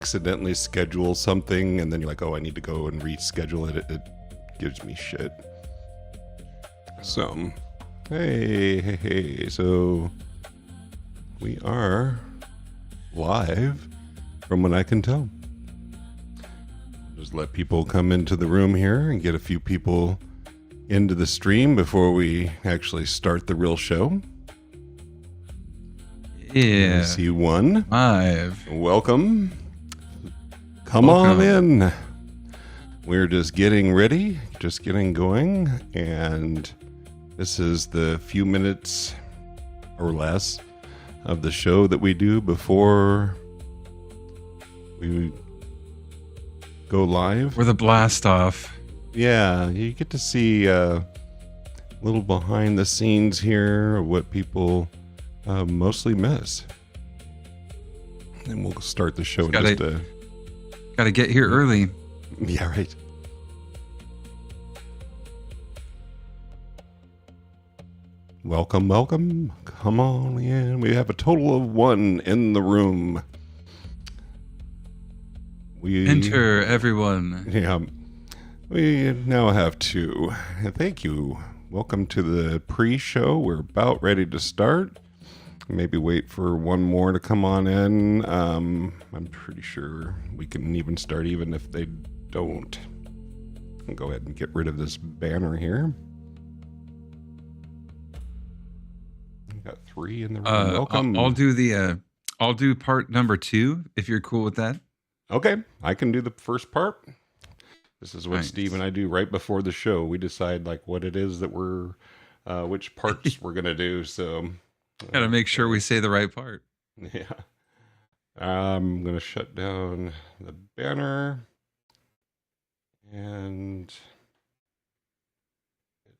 accidentally schedule something and then you're like, oh, I need to go and reschedule it. It gives me shit. So, hey. So, we are live from what I can tell. Just let people come into the room here and get a few people into the stream before we actually start the real show. Yeah. I see one. Live. Welcome. Come on in. We're just getting ready, just getting going, and this is the few minutes or less of the show that we do before we go live. We're the blast off. Yeah, you get to see a little behind the scenes here of what people mostly miss. And we'll start the show in just a... Gotta get here early. Yeah, right. Welcome. Come on in. We have a total of one in the room. Enter, everyone. Yeah. We now have two. Thank you. Welcome to the pre-show. We're about ready to start. Maybe wait for one more to come on in. I'm pretty sure we can even start even if they don't. I'll go ahead and get rid of this banner here. We got three in the room. Welcome. I'll do part number 2 if you're cool with that. Okay, I can do the first part. This is what Nice. Steve and I do right before the show. We decide like what it is that we're, which parts we're gonna do. So. Gotta make sure we say the right part. Yeah. I'm going to shut down the banner and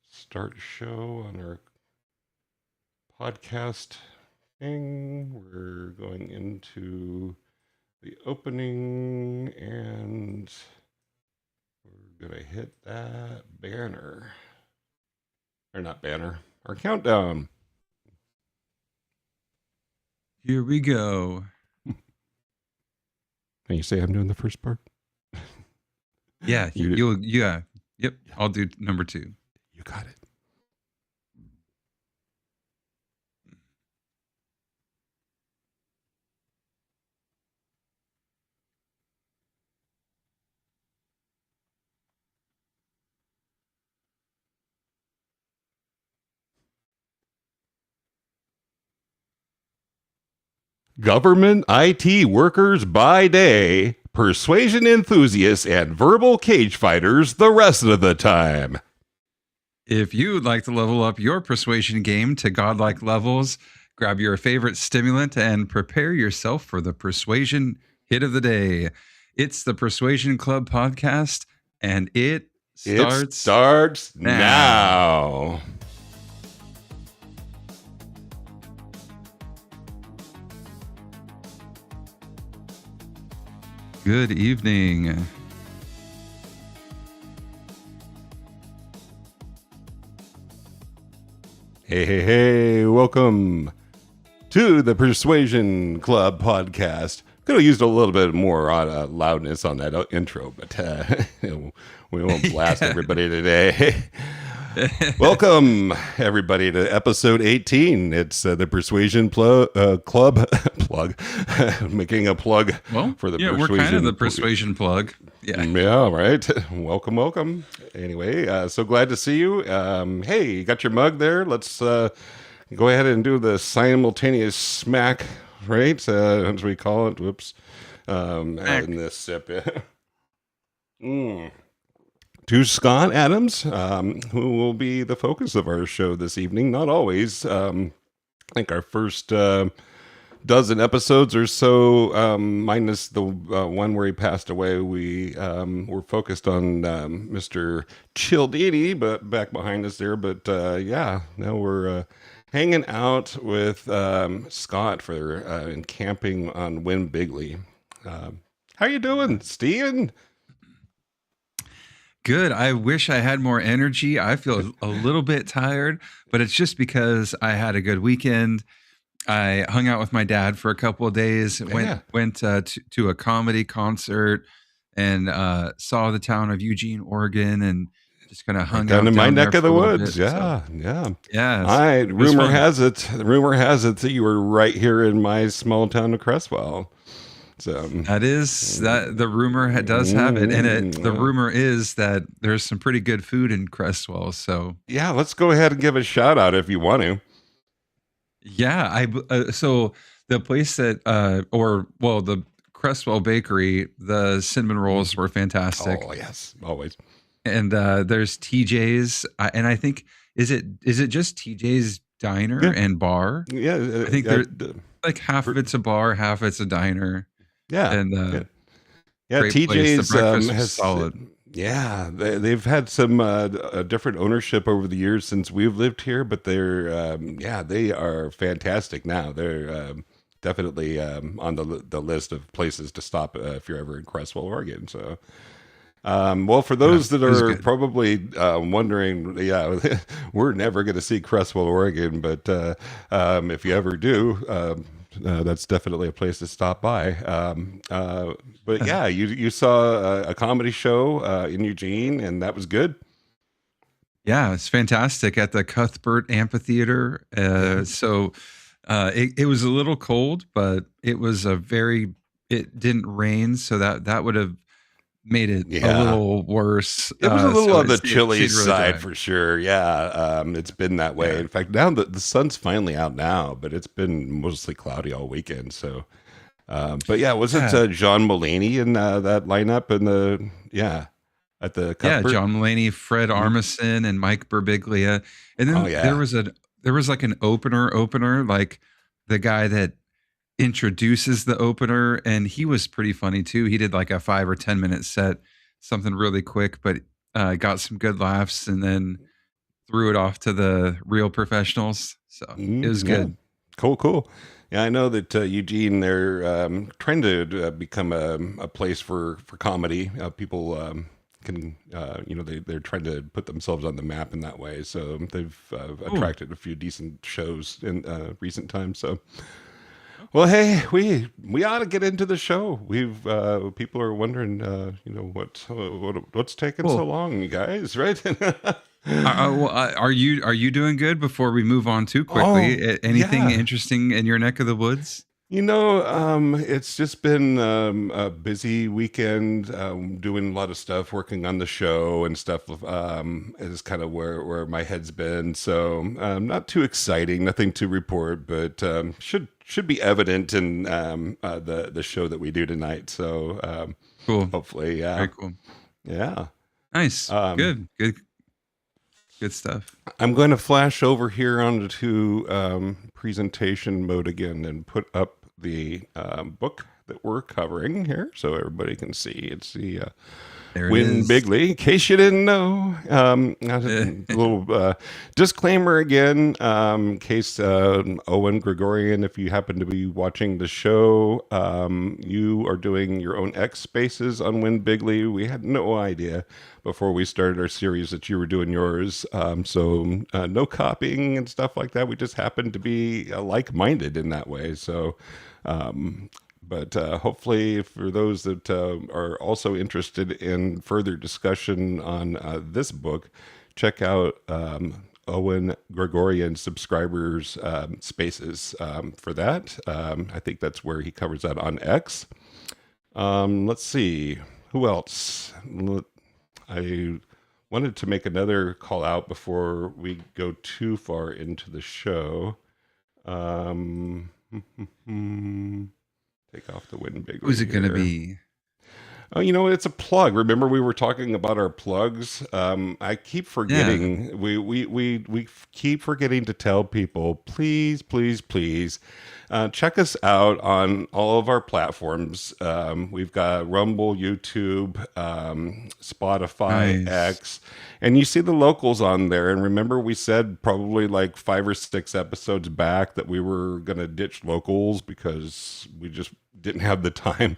start show on our podcast thing. We're going into the opening and we're going to hit that banner. Or not banner, our countdown. Here we go. Can you say I'm doing the first part? Yeah, Yep. Yeah. I'll do number 2. You got it. Government IT workers by day, persuasion enthusiasts, and verbal cage fighters the rest of the time. If you'd like to level up your persuasion game to godlike levels, grab your favorite stimulant and prepare yourself for the persuasion hit of the day. It's the Persuasion Club podcast, and it starts now. Good evening. Hey, welcome to the Persuasion Club podcast. Could have used a little bit more loudness on that intro, but we won't blast everybody today. Welcome, everybody, to episode 18. It's the Persuasion Club plug. Making a plug for the Persuasion. We're kind of the Persuasion plug. Yeah, right. Welcome. Anyway, so glad to see you. Hey, you got your mug there? Let's go ahead and do the simultaneous smack, right? As we call it. Whoops. In this sip. To Scott Adams, who will be the focus of our show this evening. Not always. I think our first dozen episodes or so, minus the one where he passed away, we were focused on Mr. Childini, but back behind us there. But yeah, now we're hanging out with Scott for and camping on Win Bigley. How you doing, Steven? Good. I wish I had more energy. I feel a little bit tired, but it's just because I had a good weekend. I hung out with my dad for a couple of days. Went Yeah, went to a comedy concert and saw the town of Eugene, Oregon, and just kind of right hung down out in my down there neck of for a the little bit. woods. So Yeah, yeah. yeah, I it was fun. rumor has it that you were right here in my small town of Cresswell. So, That the rumor does have it, and the yeah. rumor is that there's some pretty good food in Crestwell. So Yeah, let's go ahead and give a shout out if you want to. yeah, so the place that the Crestwell Bakery, the cinnamon rolls were fantastic, Oh yes, always. and there's TJ's, and I think is it just TJ's Diner Yeah, and Bar? yeah, I think they're like half of it's a bar, half it's a diner, yeah, and yeah. Yeah, great place. The TJ's breakfast was has solid. yeah, they've had some different ownership over the years since we've lived here, but they're yeah, they are fantastic now. They're definitely on the list of places to stop if you're ever in Cresswell, Oregon. So, well, for Yeah, those that it was are good. probably wondering, yeah, we're never going to see Cresswell, Oregon, but if you ever do, that's definitely a place to stop by. But yeah, you saw a comedy show in Eugene, and that was good. Yeah, it's fantastic at the Cuthbert Amphitheater. Yeah, It was a little cold, but it didn't rain, so that would have made it a yeah. little worse. It was a little So on it the chilly stayed really side dry. for sure. Yeah, it's been that way. Yeah. In fact, now the sun's finally out now, but it's been mostly cloudy all weekend. So, but yeah, was it Yeah. John Mulaney in that lineup in the yeah at the Yeah, Cuthbert? John Mulaney, Fred Mhm. Armisen, and Mike Birbiglia. And Oh then yeah, there was like an opener, like the guy that introduces the opener, and he was pretty funny too. He did like a 5 or 10 minute set, something really quick, but got some good laughs, and then threw it off to the real professionals. So it was yeah, good. cool, cool. Yeah, I know that Eugene, they're trying to become a place for comedy. People can, they're trying to put themselves on the map in that way. So they've Cool. attracted a few decent shows in recent times. So, well, Okay. hey, we ought to get into the show. We've people are wondering, what's taking so Cool. long, you guys, right? Are you doing good before we move on too quickly? Oh, Anything yeah. interesting in your neck of the woods? It's just been a busy weekend, doing a lot of stuff, working on the show and stuff. Is kind of where my head's been. So, not too exciting, nothing to report, but should be evident in the show that we do tonight. So, Cool. hopefully, yeah, Very cool. yeah. Nice. Um, Good stuff. I'm going to flash over here onto presentation mode again and put up the book that we're covering here so everybody can see. It's the There it Win is. Bigly, in case you didn't know. A little disclaimer again, in case Owen Gregorian, if you happen to be watching the show, you are doing your own X spaces on Win Bigly. We had no idea before we started our series that you were doing yours. So no copying and stuff like that. We just happened to be like-minded in that way. So but hopefully, for those that are also interested in further discussion on this book, check out Owen Gregorian subscribers spaces for that. I think that's where he covers that on X. Let's see who else. I wanted to make another call out before we go too far into the show. Um, Take off the wind bigly Who's it going to here. be? Oh, it's a plug. Remember, we were talking about our plugs. I keep Yeah. forgetting. We keep forgetting to tell people. Please, please, please, check us out on all of our platforms. We've got Rumble, YouTube, Spotify, Nice. X, and you see the locals on there. And remember, we said probably like 5 or 6 episodes back that we were gonna ditch locals because we just didn't have the time.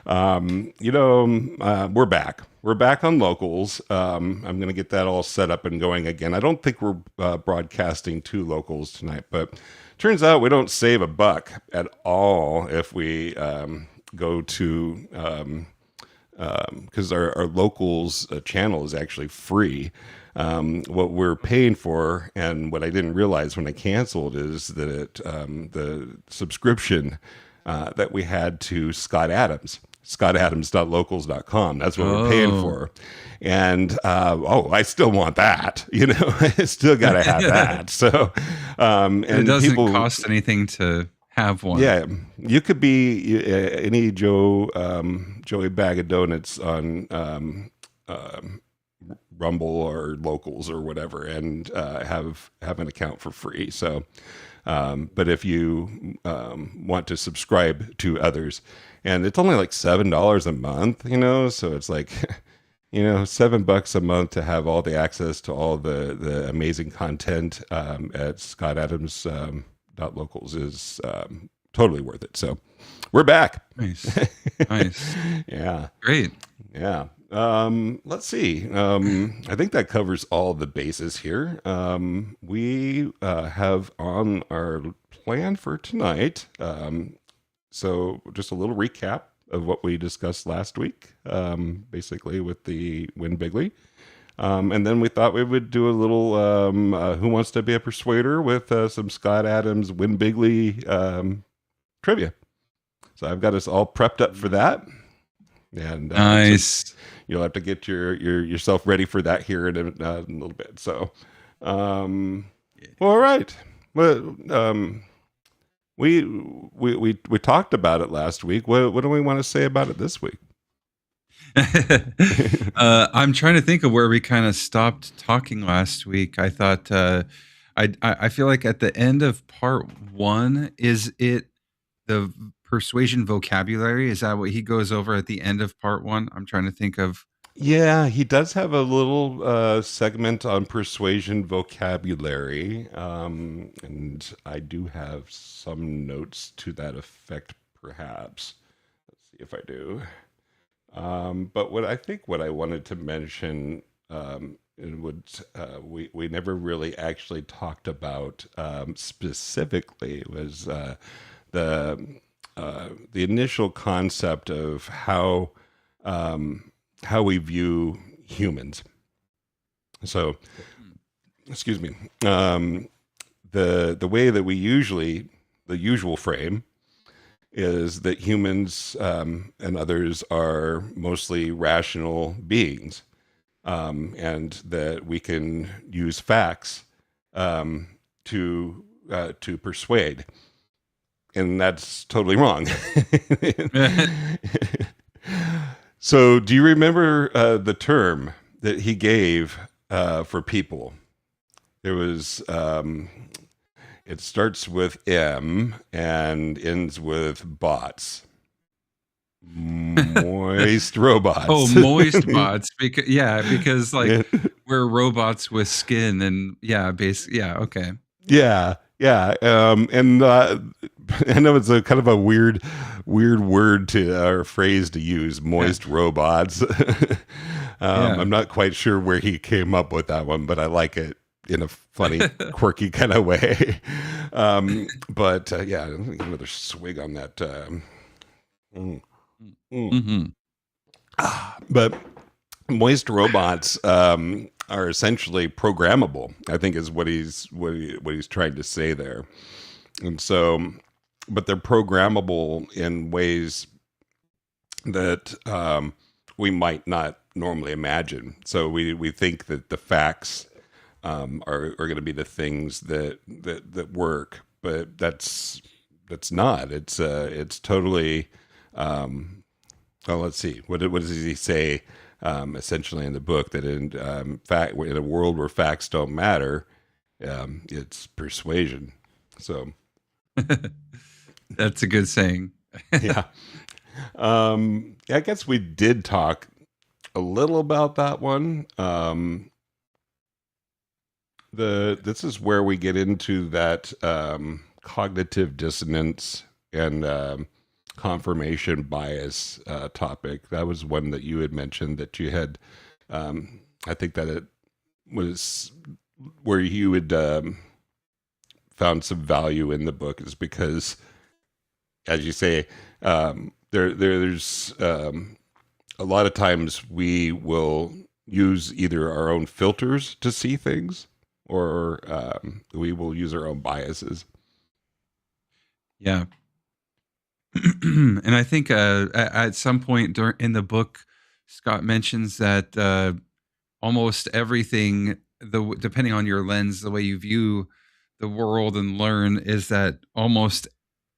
We're back. we're back on locals. I'm going to get that all set up and going again. I don't think we're broadcasting to locals tonight, but turns out we don't save a buck at all if we go to because our locals channel is actually free. What we're paying for, and what I didn't realize when I canceled, is that the subscription that we had to Scott Adams, scottadams.locals.com. That's what we're paying for. And I still want that. I still got to have that. So, and it doesn't cost anything to have one. Yeah, you could be any Joey Bag of Donuts on Rumble or Locals or whatever, and have an account for free. So, but if you want to subscribe to others, and it's only like $7 a month, so it's like $7 a month to have all the access to all the amazing content at Scott Adams. Locals is totally worth it. So we're back. Nice. Yeah. Great. Yeah. Let's see. I think that covers all the bases here. We have on our plan for tonight. So just a little recap of what we discussed last week, basically with the Win Bigly. And then we thought we would do a little Who Wants to Be a Persuader with some Scott Adams Win Bigly trivia. So I've got us all prepped up for that. And nice. You'll have to get yourself ready for that here in a little bit. So, well, all right. Well, we talked about it last week. What do we want to say about it this week? I'm trying to think of where we kind of stopped talking last week. I thought I feel like at the end of part 1, is it the persuasion vocabulary? Is that what he goes over at the end of part 1? I'm trying to think of. Yeah, he does have a little segment on persuasion vocabulary, and I do have some notes to that effect, perhaps. Let's see if I do. But what I wanted to mention, we never really actually talked about specifically, was the initial concept of how we view humans. So, excuse me. The way that the usual frame is that humans and others are mostly rational beings, and that we can use facts to persuade, and that's totally wrong. So, do you remember the term that he gave for people? There was. It starts with M and ends with bots. Moist robots. Oh, moist bots. Because like we're robots with skin, and okay. Yeah. And I know it's a kind of a weird word or phrase to use, moist robots. I'm not quite sure where he came up with that one, but I like it in a funny, quirky kind of way. But another swig on that. But moist robots are essentially programmable, I think, is what he's trying to say there. And so, but they're programmable in ways that we might not normally imagine. So we think that the facts are going to be the things that work, but that's not. It's totally. Well, let's see. What does he say? Essentially in the book, that in fact, in a world where facts don't matter, it's persuasion. So that's a good saying. Yeah. I guess we did talk a little about that one. This is where we get into that cognitive dissonance and confirmation bias topic. That was one that you had mentioned that you had. I think that it was where you had found some value in the book is because, as you say, there's a lot of times we will use either our own filters to see things, or we will use our own biases. Yeah. And I think at some point in the book, Scott mentions that almost everything, depending on your lens, the way you view the world and learn, is that almost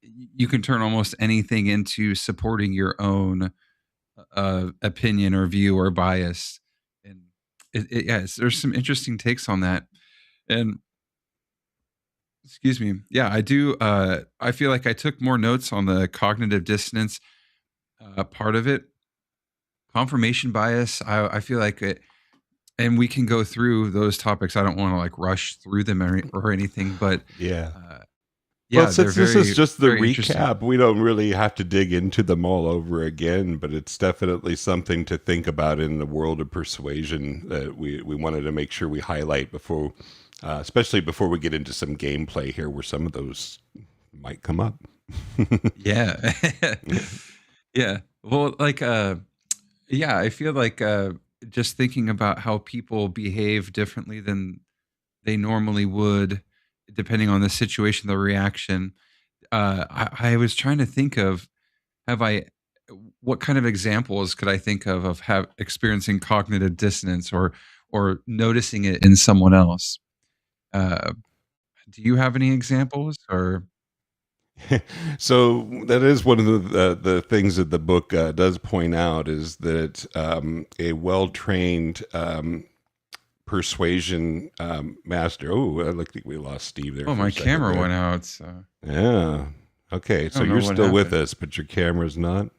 you can turn almost anything into supporting your own opinion or view or bias. And yes, there's some interesting takes on that. And excuse me, yeah, I do. I feel like I took more notes on the cognitive dissonance part of it. Confirmation bias, I feel like it, and we can go through those topics. I don't want to like rush through them or anything, but Yeah. uh, Well, yeah, they're since this is very, just the very interesting. recap, we don't really have to dig into them all over again, but it's definitely something to think about in the world of persuasion that we wanted to make sure we highlight before, especially before we get into some gameplay here where some of those might come up. Yeah. Yeah. Well, like, yeah, I feel like just thinking about how people behave differently than they normally would, depending on the situation, the reaction. I was trying to think of, have I, what kind of examples could I think of have experiencing cognitive dissonance or noticing it in someone else? Uh, do you have any examples or? So that is one of the things that the book does point out is that a well trained persuasion master. Oh, I think we lost Steve there Oh, for a my second camera there. went out. So Yeah. Okay, I so don't know you're what still with happened. us, but your camera's not.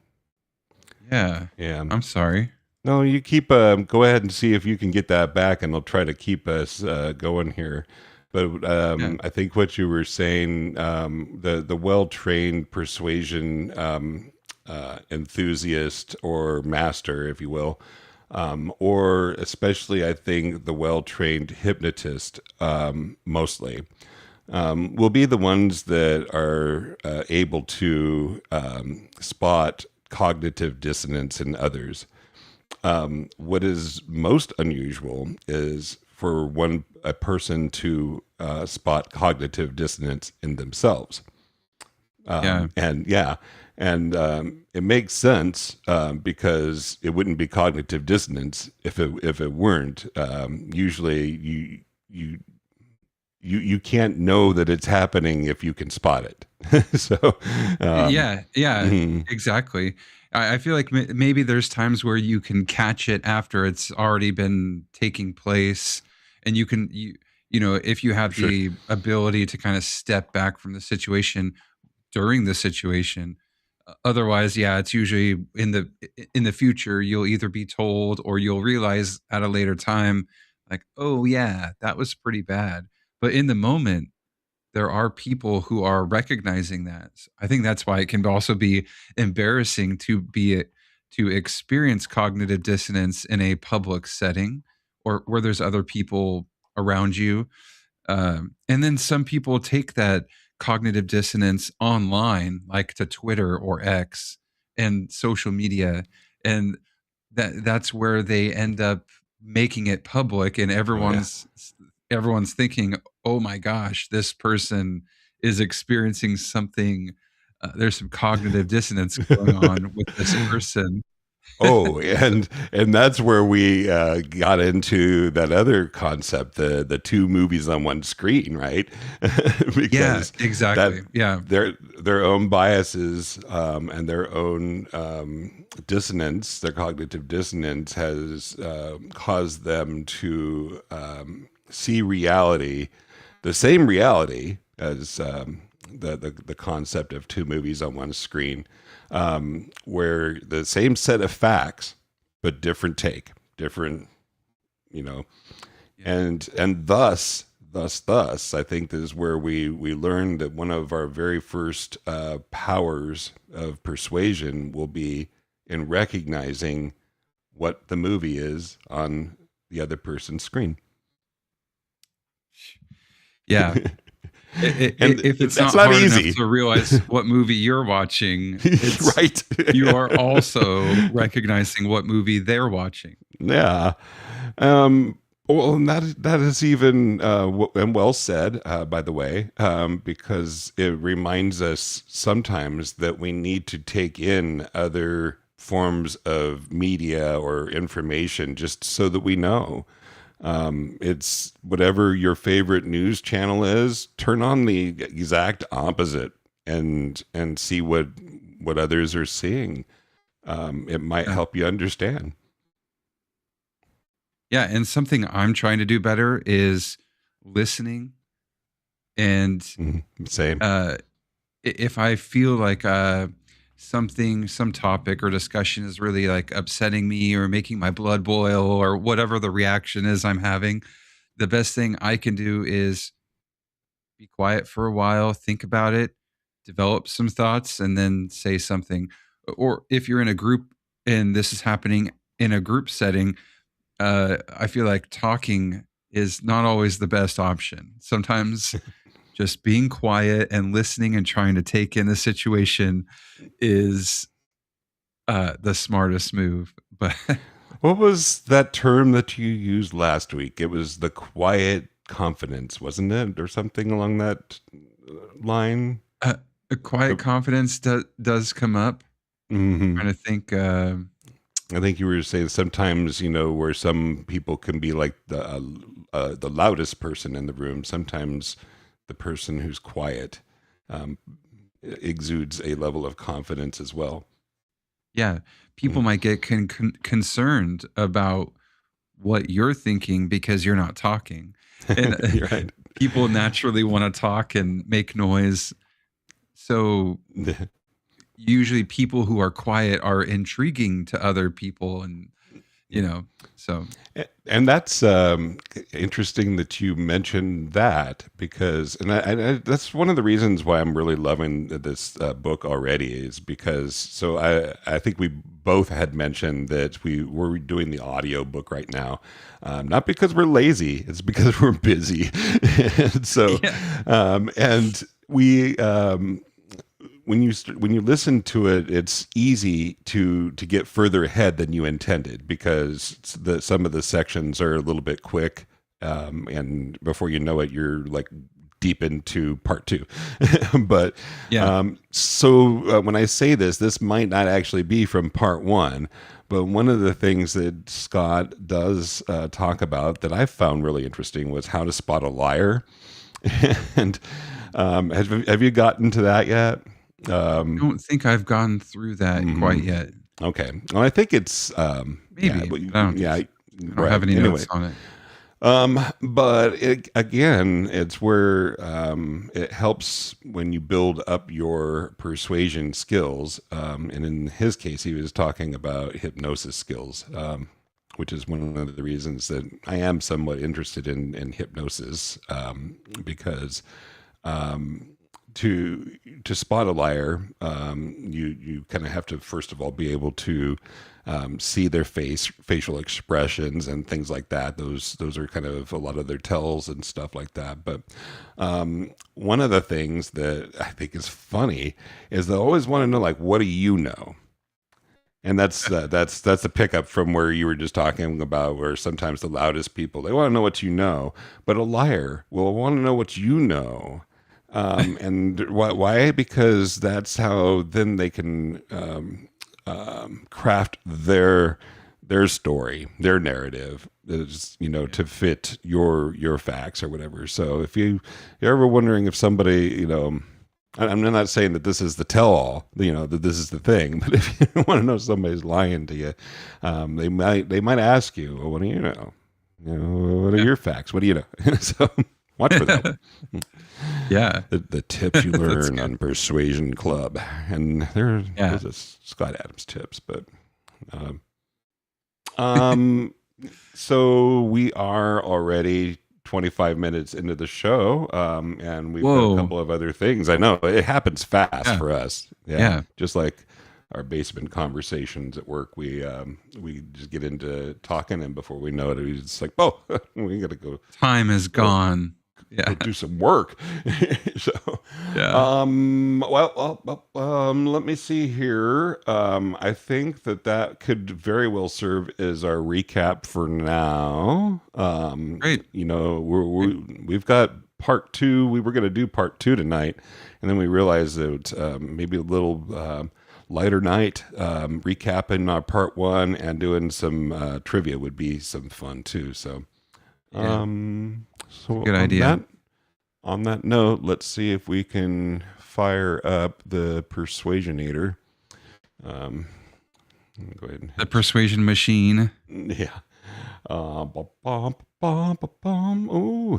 Yeah, Yeah. I'm sorry. No, you keep. Go ahead and see if you can get that back, and I'll try to keep us going here. But Yeah, I think what you were saying, the well trained persuasion enthusiast or master, if you will, or especially I think the well trained hypnotist, mostly, will be the ones that are able to spot cognitive dissonance in others. What is most unusual is for a person to spot cognitive dissonance in themselves. yeah, And yeah, and it makes sense because it wouldn't be cognitive dissonance if it weren't. Usually, you can't know that it's happening if you can spot it. So, um, yeah, yeah, mhm. exactly. I feel like maybe there's times where you can catch it after it's already been taking place, and you know, if you have Sure. the ability to kind of step back from the situation during the situation. Otherwise, yeah, it's usually in the future you'll either be told or you'll realize at a later time, like, oh yeah, that was pretty bad. But in the moment, there are people who are recognizing that. I think that's why it can also be embarrassing to experience cognitive dissonance in a public setting or where there's other people around you. And then some people take that cognitive dissonance online, like to Twitter or X and social media, and that's where they end up making it public, and Oh yeah. everyone's thinking, "Oh my gosh, this person is experiencing something. There's some cognitive dissonance going on with this person." Oh, and that's where we got into that other concept, the two movies on one screen, right? Yeah, Because that exactly. Yeah, their own biases and their own dissonance, their cognitive dissonance, has caused them to see reality, the same reality as the concept of two movies on one screen, where the same set of facts but different take, different, you know, yeah, and thus thus, I think this is where we learned that one of our very first powers of persuasion will be in recognizing what the movie is on the other person's screen. Yeah. And If it's that's not not hard enough easy. to realize what movie you're watching, it's Right. you are also recognizing what movie they're watching. Yeah. Um, well, and that is even and well said, by the way, because it reminds us sometimes that we need to take in other forms of media or information just so that we know. It's whatever your favorite news channel is, turn on the exact opposite and see what others are seeing. It might Yeah. help you understand. Yeah, and something I'm trying to do better is listening. And Same. if I feel like some topic or discussion is really like upsetting me or making my blood boil or whatever the reaction is I'm having, the best thing I can do is be quiet for a while, think about it, develop some thoughts, and then say something. Or if you're in a group and this is happening in a group setting, I feel like talking is not always the best option. Sometimes just being quiet and listening and trying to take in the situation is the smartest move. But What was that term that you used last week? It was the quiet confidence, wasn't it? Or something along that line? a quiet confidence does come up. Hmm. Trying to think. I think you were saying sometimes, where some people can be like the loudest person in the room. Sometimes the person who's quiet um, exudes a level of confidence as well. Yeah, people Mhm. might get concerned about what you're thinking because you're not talking, and You're right. people naturally want to talk and make noise. So usually people who are quiet are intriguing to other people, and so And that's interesting that you mentioned that because, and that's one of the reasons why I'm really loving this book already is because, so I think we both had mentioned that we're doing the audio book right now, not because we're lazy, it's because we're busy. And so, yeah. and we, when you listen to it, it's easy to get further ahead than you intended because some of the sections are a little bit quick, and before you know it, you're like deep into part two. But Yeah. so when I say this might not actually be from part one. But one of the things that Scott does talk about that I found really interesting was how to spot a liar. And have you gotten to that yet? I don't think I've gone through that quite Mhm. yet. Okay. Well, I think it's yeah, Maybe, but but I don't think yeah, so. I don't right. have any Anyway, notes on it. but again, it's where it helps when you build up your persuasion skills. And in his case, he was talking about hypnosis skills, which is one of the reasons that I am somewhat interested in hypnosis, because um, to spot a liar, you kind of have to first of all be able to see their facial expressions and things like that. Those are kind of a lot of their tells and stuff like that. But one of the things that I think is funny is they always want to know, like, what do you know? And that's a pickup from where you were just talking about, where sometimes the loudest people, they want to know what you know, but a liar will want to know what you know. And why? Because that's how then they can craft their story, their narrative, is to fit your facts or whatever. So if you're ever wondering if somebody, I'm not saying that this is the tell all, that this is the thing, but if you want to know somebody's lying to you, they might ask you, well, what do you know? What are Yeah. your facts? What do you know? So watch for that one. Yeah, The tips you that's learn good. on Persuasion Club, and Yeah. there's a Scott Adams tips, but um, um, so we are already 25 minutes into the show, and we've got a Whoa. couple of other things. I know it happens fast Yeah. for us. Yeah, Yeah. just like our basement conversations at work, we just get into talking, and before we know it, we just like, oh, we got to Time is go gone. go Yeah. do some work. So, Yeah. let me see here. I think that could very well serve as our recap for now. Great. We've got part two. We were going to do part two tonight, and then we realized that maybe a little lighter night, recapping part one and doing some trivia would be some fun too. So. Yeah. So Good idea. On that note, let's see if we can fire up the Persuasionator. Let me go ahead and The persuasion machine. yeah. Oh,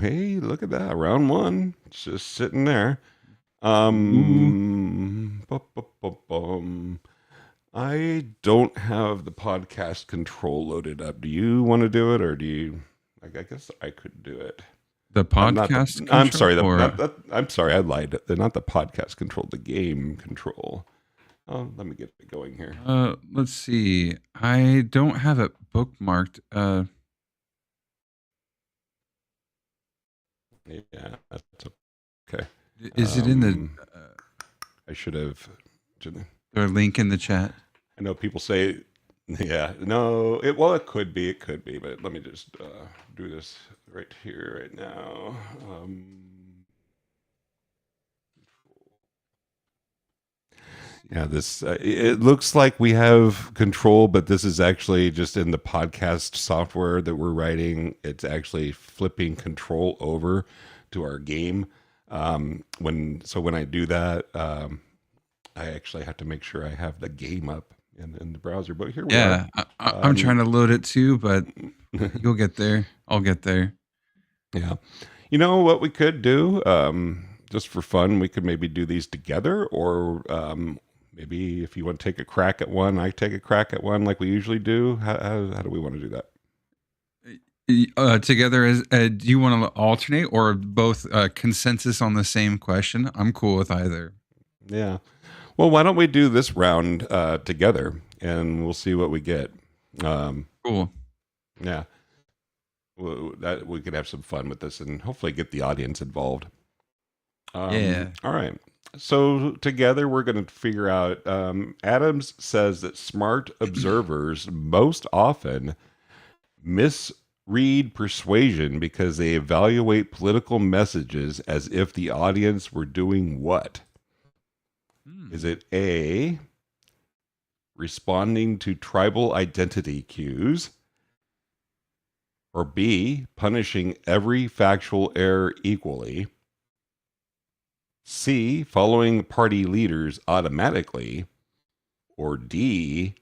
hey, look at that. Round one. It's just sitting there. Ooh. I don't have the podcast control loaded up. Do you want to do it, or do you? I guess I could do it. The Not the. podcast I'm control, sorry. or I'm sorry. I lied. They're not the podcast control. The game control. Let me get it going here. let's see. I don't have it bookmarked. Yeah, that's okay. Is it in the I should have. or link in the chat? I know people say, yeah, no. It could be. It could be. But let me just do this right here, right now. Yeah, this it looks like we have control, but this is actually just in the podcast software that we're writing. It's actually flipping control over to our game. When I do that, I actually have to make sure I have the game up in the browser. But here we Yeah, are. I'm trying to load it too, but you'll get there. I'll get there. Yeah. You know what we could do? Just for fun, we could maybe do these together, or maybe if you want to take a crack at one, I take a crack at one like we usually do. How do we want to do that? Together, as do you want to alternate or both consensus on the same question? I'm cool with either. Yeah. Well, why don't we do this round together, and we'll see what we get. Cool. Yeah. We could have some fun with this, and hopefully get the audience involved. Yeah. All right. So together we're going to figure out. Adams says that smart observers most often misread persuasion because they evaluate political messages as if the audience were doing what? Is it A, responding to tribal identity cues, or B, punishing every factual error equally, C, following party leaders automatically, or D,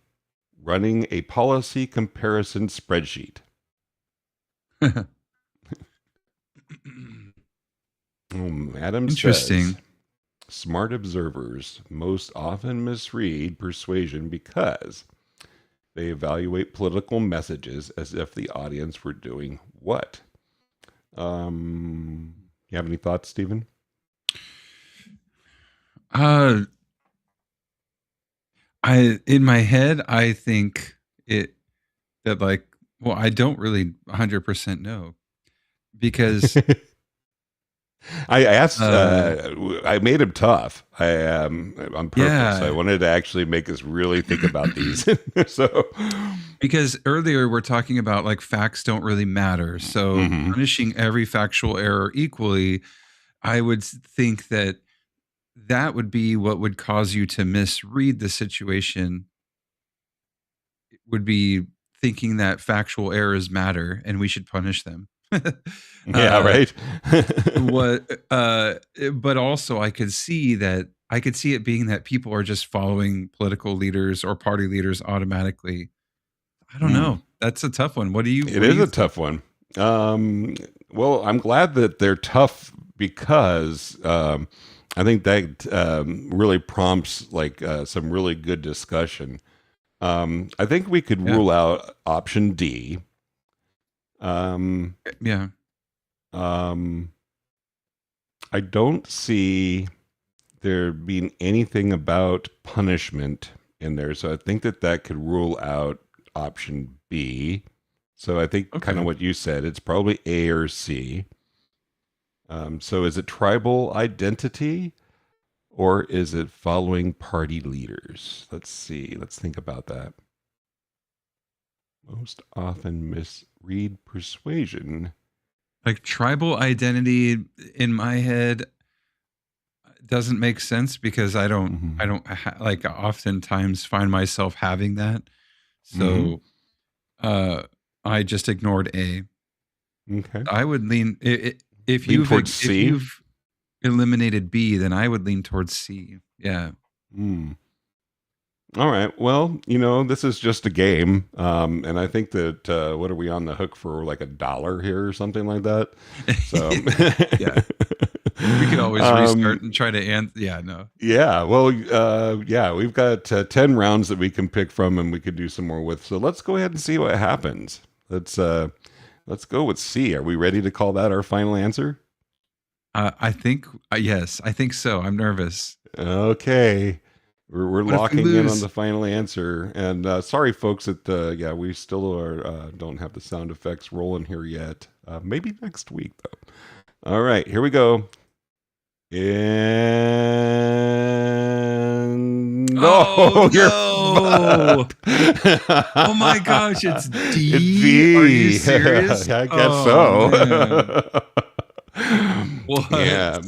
running a policy comparison spreadsheet? Adams Interesting. says smart observers most often misread persuasion because they evaluate political messages as if the audience were doing what? You have any thoughts, Stephen? In my head, I think that I don't really 100% know because I asked. I made him tough. On purpose. Yeah. I wanted to actually make us really think about these. So, because earlier we're talking about like facts don't really matter. So Mhm. punishing every factual error equally, I would think that would be what would cause you to misread the situation. It would be thinking that factual errors matter and we should punish them. Yeah, right. But also I could see it being that people are just following political leaders or party leaders automatically. I don't know. That's a tough one. What do you? It is a tough one. Well, I'm glad that they're tough because I think that really prompts like some really good discussion. I think we could rule out option D. Yeah. Um, I don't see there being anything about punishment in there, so I think that could rule out option B. So I think kind of Okay. what you said, it's probably A or C. So is it tribal identity or is it following party leaders? Let's see. Let's think about that. Most often misread persuasion. Like tribal identity in my head doesn't make sense because I Mm-hmm. don't like oftentimes find myself having that. Mm-hmm. So uh I just ignored A. Okay. I would lean Lean towards if C. you've eliminated B, then I would lean towards C. Yeah. Hmm. All right. Well, this is just a game, and I think that what are we on the hook for? Like $1 here or something like that. So, Yeah. We could always restart um, and try to yeah, no. yeah. Well, yeah, we've got 10 rounds that we can pick from, and we could do some more with. So let's go ahead and see what happens. Let's go with C. Are we ready to call that our final answer? I think yes, I think so. I'm nervous. Okay. We're What if we locking in on the lose? final answer. And sorry, folks, that yeah, we still are don't have the sound effects rolling here yet. Maybe next week though. All right, here we go. And Oh no, you're no. fucked. Oh my gosh, it's It's D. Are you B. serious? I guess Oh man. so. What? Yeah.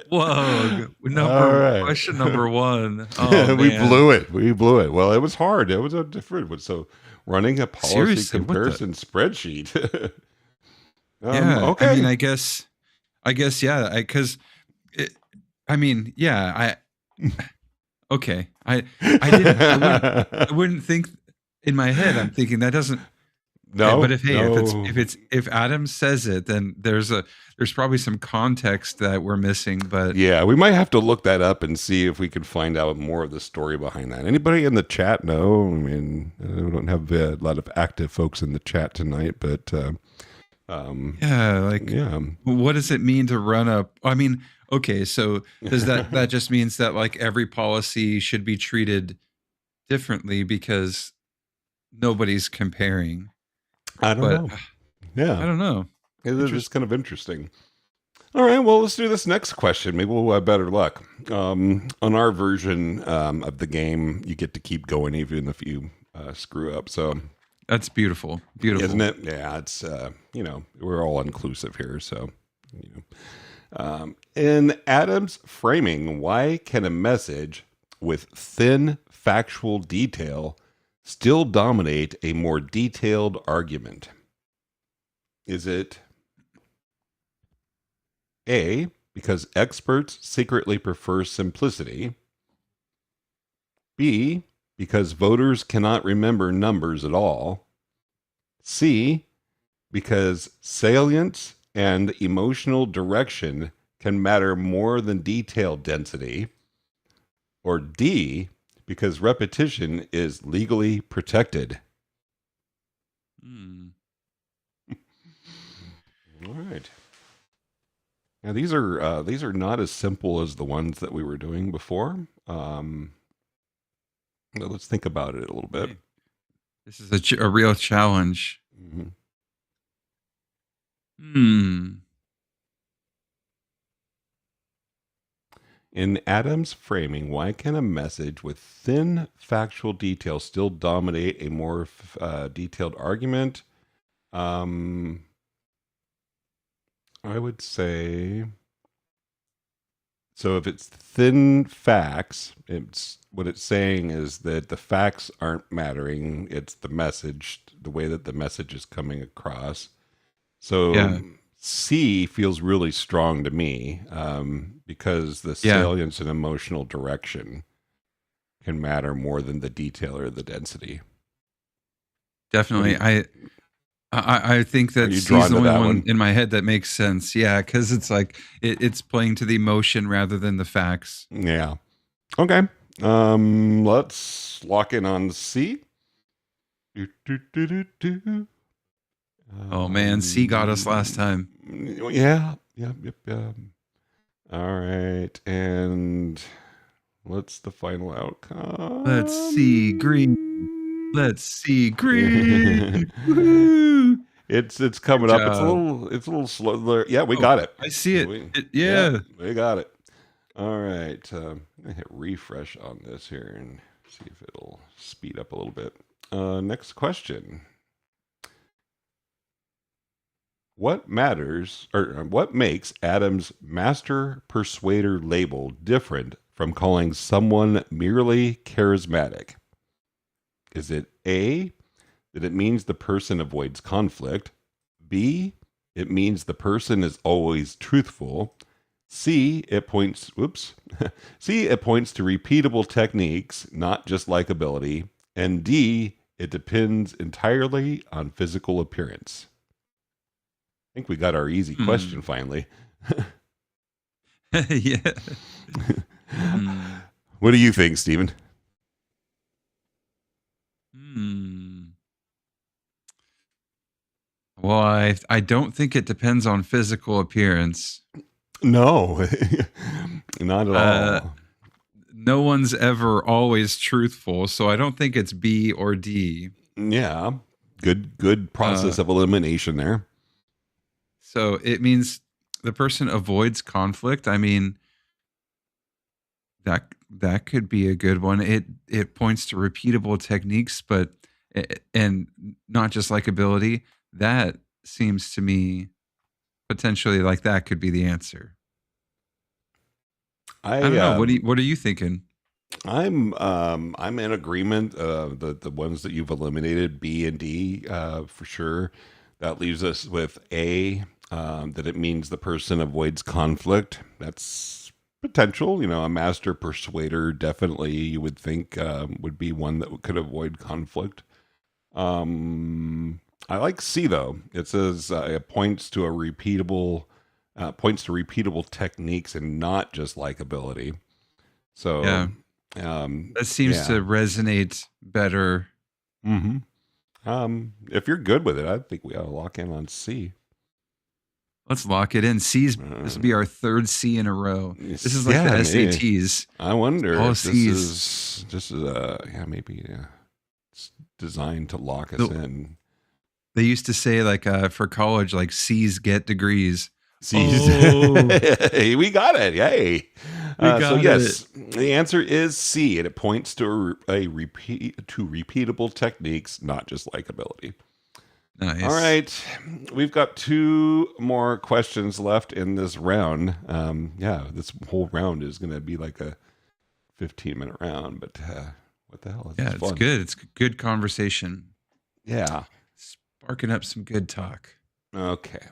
Whoa. All Number right. question number one. Oh We man. blew it. We blew it. Well, it was hard. It was a different one. So running a policy Seriously, what the comparison spreadsheet. yeah. I mean, Okay. I guess yeah, because I mean, yeah, okay. I wouldn't think in my head. I'm thinking that doesn't. But No, if hey, no. if Adam says it, then there's probably some context that we're missing. But Yeah, we might have to look that up and see if we can find out more of the story behind that. Anybody in the chat know? I mean, we don't have a lot of active folks in the chat tonight, but yeah, like yeah. what does it mean to run up? I mean, okay, so does that just means that like every policy should be treated differently because nobody's comparing? I don't But know. Yeah, I don't know. it's Interesting. kind of interesting. All right, well, let's do this next question. Maybe we'll have better luck. On our version of the game, you get to keep going even if you screw up. So, That's beautiful. isn't Beautiful. it? Yeah, it's we're all inclusive here. So, in Adam's framing, why can a message with thin factual detail still dominate a more detailed argument? Is it A, because experts secretly prefer simplicity? B, because voters cannot remember numbers at all? C, because salience and emotional direction can matter more than detail density? Or D, because repetition is legally protected? Hmm. All right. Now these are not as simple as the ones that we were doing before. But let's think about it a little bit. Okay. This is a real challenge. Mhm. Hmm. In Adam's framing, why can a message with thin factual detail still dominate a more detailed argument? Um, I would say so. If it's thin facts, it's what it's saying is that the facts aren't mattering. It's the message, the way that the message is coming across. So Yeah. C feels really strong to me because the Yeah. salience and emotional direction can matter more than the detail or the density. What do Definitely. you? I think Are that you C's drawn the to only that one one? in my head that makes sense. Yeah, because it's like it's playing to the emotion rather than the facts. Yeah. Okay. Let's lock in on C. Do, do, do, do, do. Oh man, C got us last time. Yeah. Yep. All right. And what's the final Let's see green. outcome? Let's see green. Woohoo! It's Good coming up. job. It's a little slow. Yeah, we Oh, got it. I see it. Yeah, Yeah. we got it. All right. I'm gonna hit refresh on this here and see if it'll speed up a little bit. Next question. What matters or what makes Adam's master persuader label different from calling someone merely charismatic? Is it A, that it means the person avoids conflict? B, it means the person is always truthful? C, it points C, it points to repeatable techniques, not just likability. And D, it depends entirely on physical appearance. I think we got our easy question finally. Yeah. Hmm. What do you think, Stephen? Well, I don't think it depends on physical appearance. No, not at Uh, all. no one's ever always truthful, so I don't think it's B or D. Yeah, good process of elimination there. So it means the person avoids conflict. I mean, that could be a good one. It points to repeatable techniques, but and not just likability. That seems to me potentially like that could be the answer. I don't know. What are you thinking? I'm in agreement. The ones that you've eliminated, B and D, for sure. That leaves us with A, that it means the person avoids conflict. That's potential. You know, a master persuader definitely you would think would be one that could avoid conflict. I like C though. It says it points to repeatable techniques and not just likability. So Yeah, that seems yeah. to resonate better. Mm-hmm. If you're good with it, I think we ought to lock in on C. Let's lock it in. This will be our third C in a row. This is like Yeah, the maybe. SATs. I wonder All if C's. this is maybe it's designed to lock us The- in. They used to say like for college, like C's get degrees. C's. Oh, Hey, we got it. Yay. we So got yes, it. the answer is C, and it points to repeatable techniques, not just likability. Nice. All right, we've got two more questions left in this round. Yeah, this whole round is going to be like a 15-minute round, but what the hell? Yeah, it's good. It's good conversation. Yeah. Sparking up some good talk. Okay.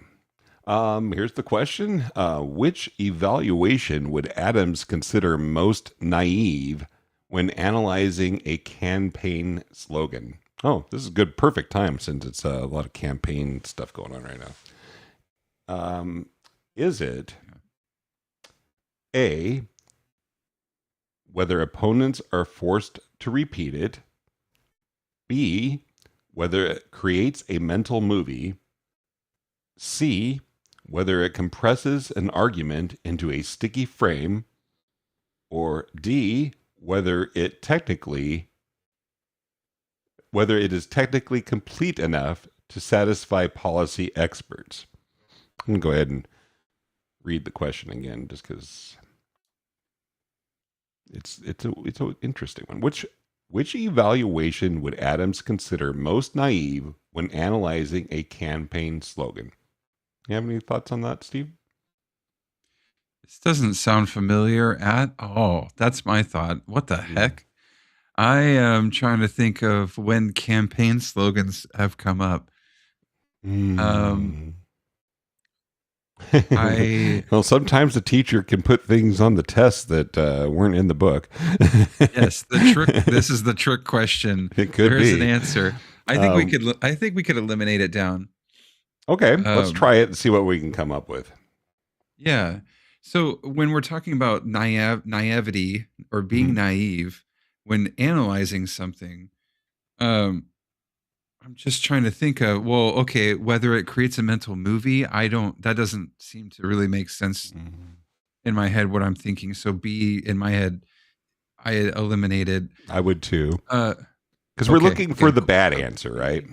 Here's the question. Which evaluation would Adams consider most naive when analyzing a campaign slogan? Oh, this is good, perfect time since it's a lot of campaign stuff going on right now. Is it A, whether opponents are forced to repeat it? B, whether it creates a mental movie? C, whether it compresses an argument into a sticky frame? Or D, whether it is technically complete enough to satisfy policy experts? I'm going to go ahead and read the question again just because it's an interesting one. Which evaluation would Adams consider most naive when analyzing a campaign slogan? You have any thoughts on that, Steve? This doesn't sound familiar at all. That's my thought. What the heck? I am trying to think of when campaign slogans have come up. I Well, sometimes the teacher can put things on the test that weren't in the book. yes, the trick. This is the trick question. It could There's be an answer. I think we could. I think we could eliminate it down. Okay, let's try it and see what we can come up with. Yeah. So when we're talking about naivety or being naive when analyzing something, I'm just trying to think of, well, okay, whether it creates a mental movie, that doesn't seem to really make sense Mhm. in my head what I'm thinking. So B in my head, I eliminated. I would too. Uh, Because we're okay, looking for okay, the cool. bad So answer, right?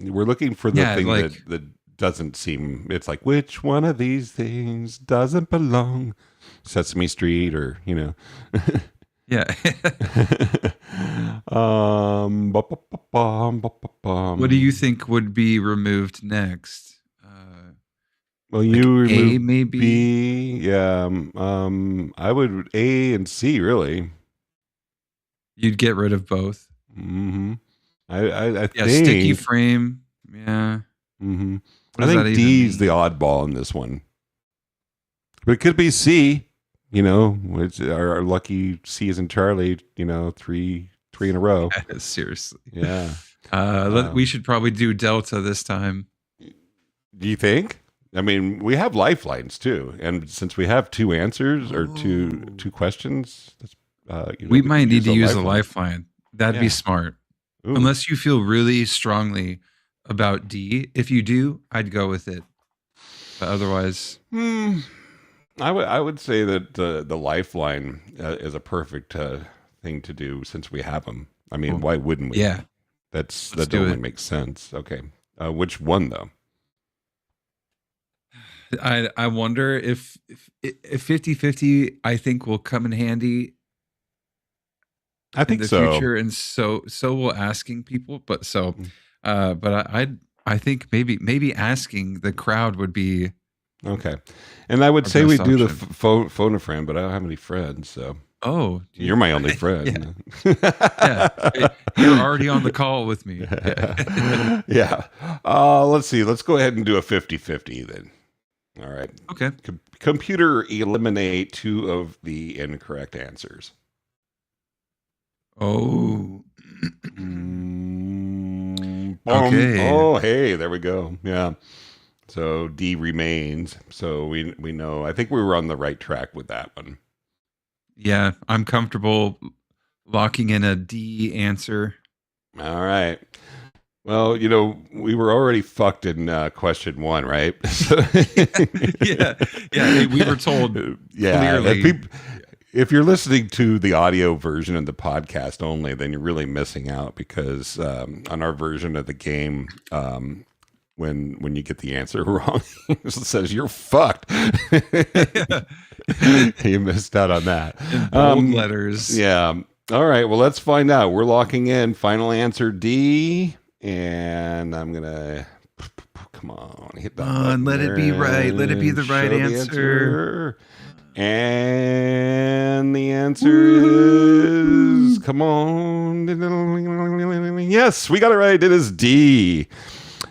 B. We're looking for the Yeah, thing like that doesn't seem. It's like, which one of these things doesn't belong? Sesame Street, or yeah. What do you bum. think would be removed next? Well, Like you A, remove maybe. B. Yeah. I would A and C really. You'd get rid of both. hmm I Yeah, sticky think. frame. Yeah. hmm What I does that think even D's the mean? oddball in this one, but it could be C. Which our lucky C is in Charlie. Three in a row. Yeah, seriously. Yeah. We Um, should probably do Delta this time. do you think? I mean, we have lifelines too, and since we have two answers or two Oh. questions, that's We we might could need use to a use a lifeline. lifeline. That'd be Yeah. smart. Ooh. Unless you feel really strongly about D. If you do, I'd go with it. But otherwise, Hmm. I would say that the lifeline is a perfect thing to do since we have them. I mean, cool. why wouldn't we? Yeah, let's That do only it. makes sense. Okay. Which one though? I wonder if 50/50 I think will come in handy I in think the so. future, and so will asking people. But I think maybe asking the crowd would be Okay. And I would our say we best do the option. phone a friend, but I don't have any friends, so Oh, do you? you're my only Yeah, friend. yeah. You're already on the call with me. Yeah. Yeah. Let's see. Let's go ahead and do a 50-50 then. All right. Okay. Computer, eliminate two of the incorrect answers. Oh. Okay. Oh, hey, there we go. Yeah. So D remains. So we know. I think we were on the right track with that one. Yeah, I'm comfortable locking in a D answer. All right. Well, we were already fucked in question one, right? Yeah, yeah. We were told Yeah. clearly. If you're listening to the audio version of the podcast only, then you're really missing out because on our version of the game, when you get the answer wrong, it says you're fucked. You missed out on that. In bold letters. Yeah. All right. Well, let's find out. We're locking in final answer D, and I'm gonna come on, hit that button Let it be there right. Let it be and the right show the answer. answer. And the answer is, come on. Yes, we got it right. It is D.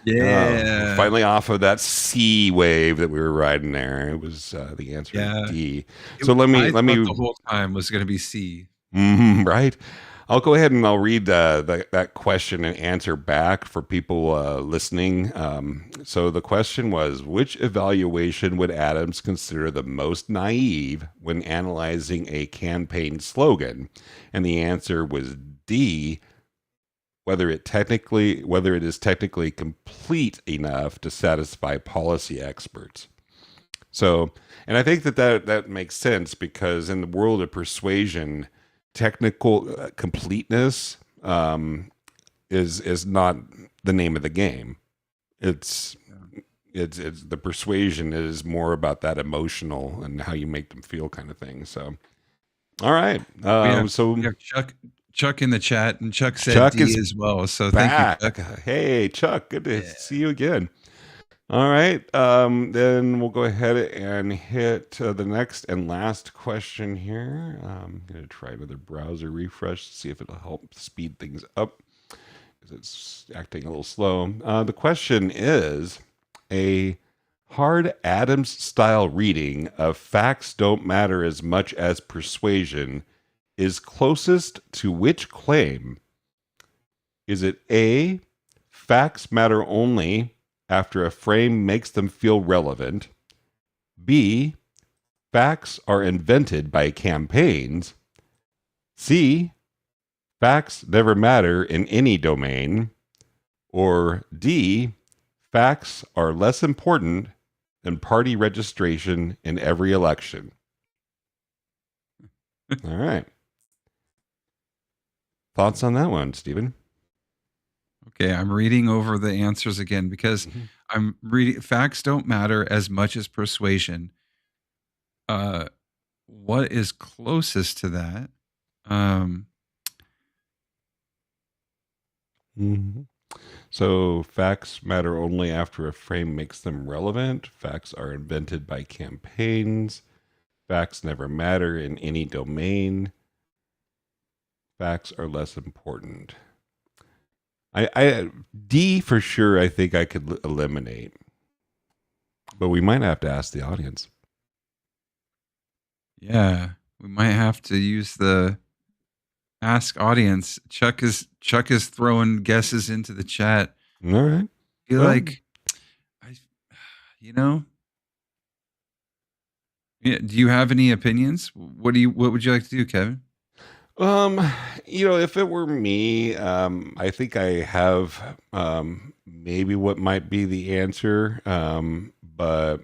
Yeah. Finally off of that C wave that we were riding there. It was the answer is Yeah. D. So let I me thought the whole time was going to be C. right. I'll go ahead and I'll read that question and answer back for people listening. So the question was, which evaluation would Adams consider the most naive when analyzing a campaign slogan? And the answer was D, whether it is technically complete enough to satisfy policy experts. So, and I think that makes sense because in the world of persuasion, technical completeness is not the name of the game. It's it's the persuasion is more about that emotional and how you make them feel kind of thing. So, all right. We have Chuck in the chat, and Chuck said Chuck D is as well. So thank you, back. Chuck. Hey, Chuck, good to Yeah. see you again. All right. Then we'll go ahead and hit the next and last question here. I'm going to try another browser refresh to see if it'll help speed things up because it's acting a little slow. The question is a hard Adams style reading of facts don't matter as much as persuasion is closest to which claim? Is it A, facts matter only after a frame makes them feel relevant? B, facts are invented by campaigns? C, facts never matter in any domain? Or D, facts are less important than party registration in every election. All right. Thoughts on that one, Stephen? Okay, I'm reading over the answers again because I'm reading facts don't matter as much as persuasion. What is closest to that? So facts matter only after a frame makes them relevant. Facts are invented by campaigns. Facts never matter in any domain. Facts are less important. D for sure, I think I could eliminate. But we might have to ask the audience. Yeah, we might have to use the ask audience. Chuck is throwing guesses into the chat. All right. I feel like, yeah, do you have any opinions? What would you like to do, Kevin? If it were me, I think I have maybe what might be the answer. But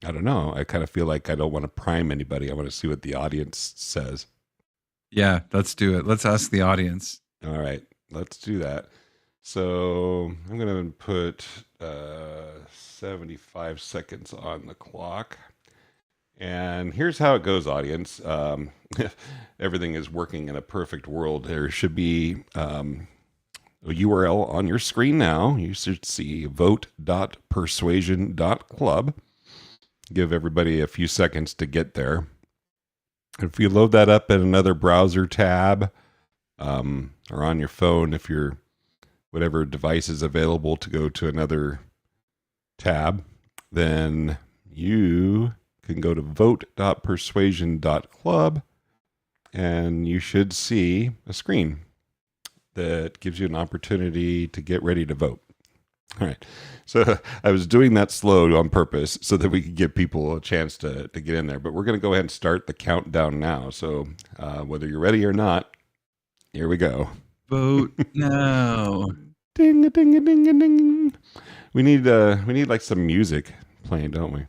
I don't know. I kind of feel like I don't want to prime anybody. I want to see what the audience says. Yeah, let's do it. Let's ask the audience. All right, let's do that. So I'm going to put 75 seconds on the clock. And here's how it goes, audience. Everything is working in a perfect world. There should be a URL on your screen now. You should see vote.persuasion.club. Give everybody a few seconds to get there. If you load that up in another browser tab or on your phone, if your whatever device is available to go to another tab, then you can go to vote.persuasion.club and you should see a screen that gives you an opportunity to get ready to vote. All right. So I was doing that slow on purpose so that we could give people a chance to get in there. But we're going to go ahead and start the countdown now. So whether you're ready or not, here we go. Vote now. Ding a ding a ding a ding. We need like some music playing, don't we?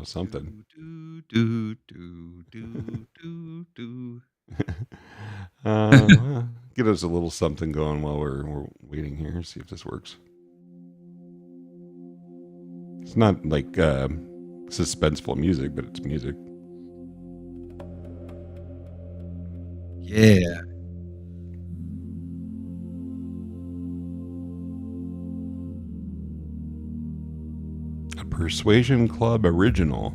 Something. Get us a little something going while we're waiting here. See if this works. It's not like suspenseful music, but it's music. Yeah. A Persuasion Club original.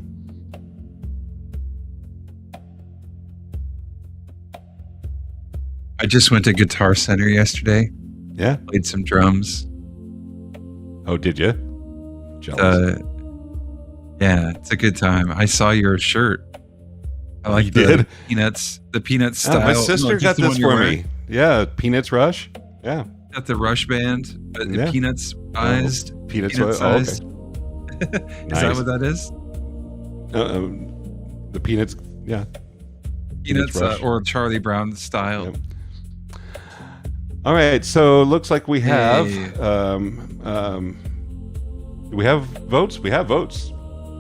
I just went to Guitar Center yesterday. Yeah. Played some drums. Oh, did you? Jealous. Yeah, it's a good time. I saw your shirt. I like the peanuts. The peanuts style. My sister got this for me. Yeah, Peanuts Rush. Yeah. Got the Rush band, but peanuts sized. Peanuts sized. Okay. Is that what that is? The Peanuts, yeah. Peanuts or Charlie Brown style. Yep. All right, so it looks like we have we have votes. We have votes.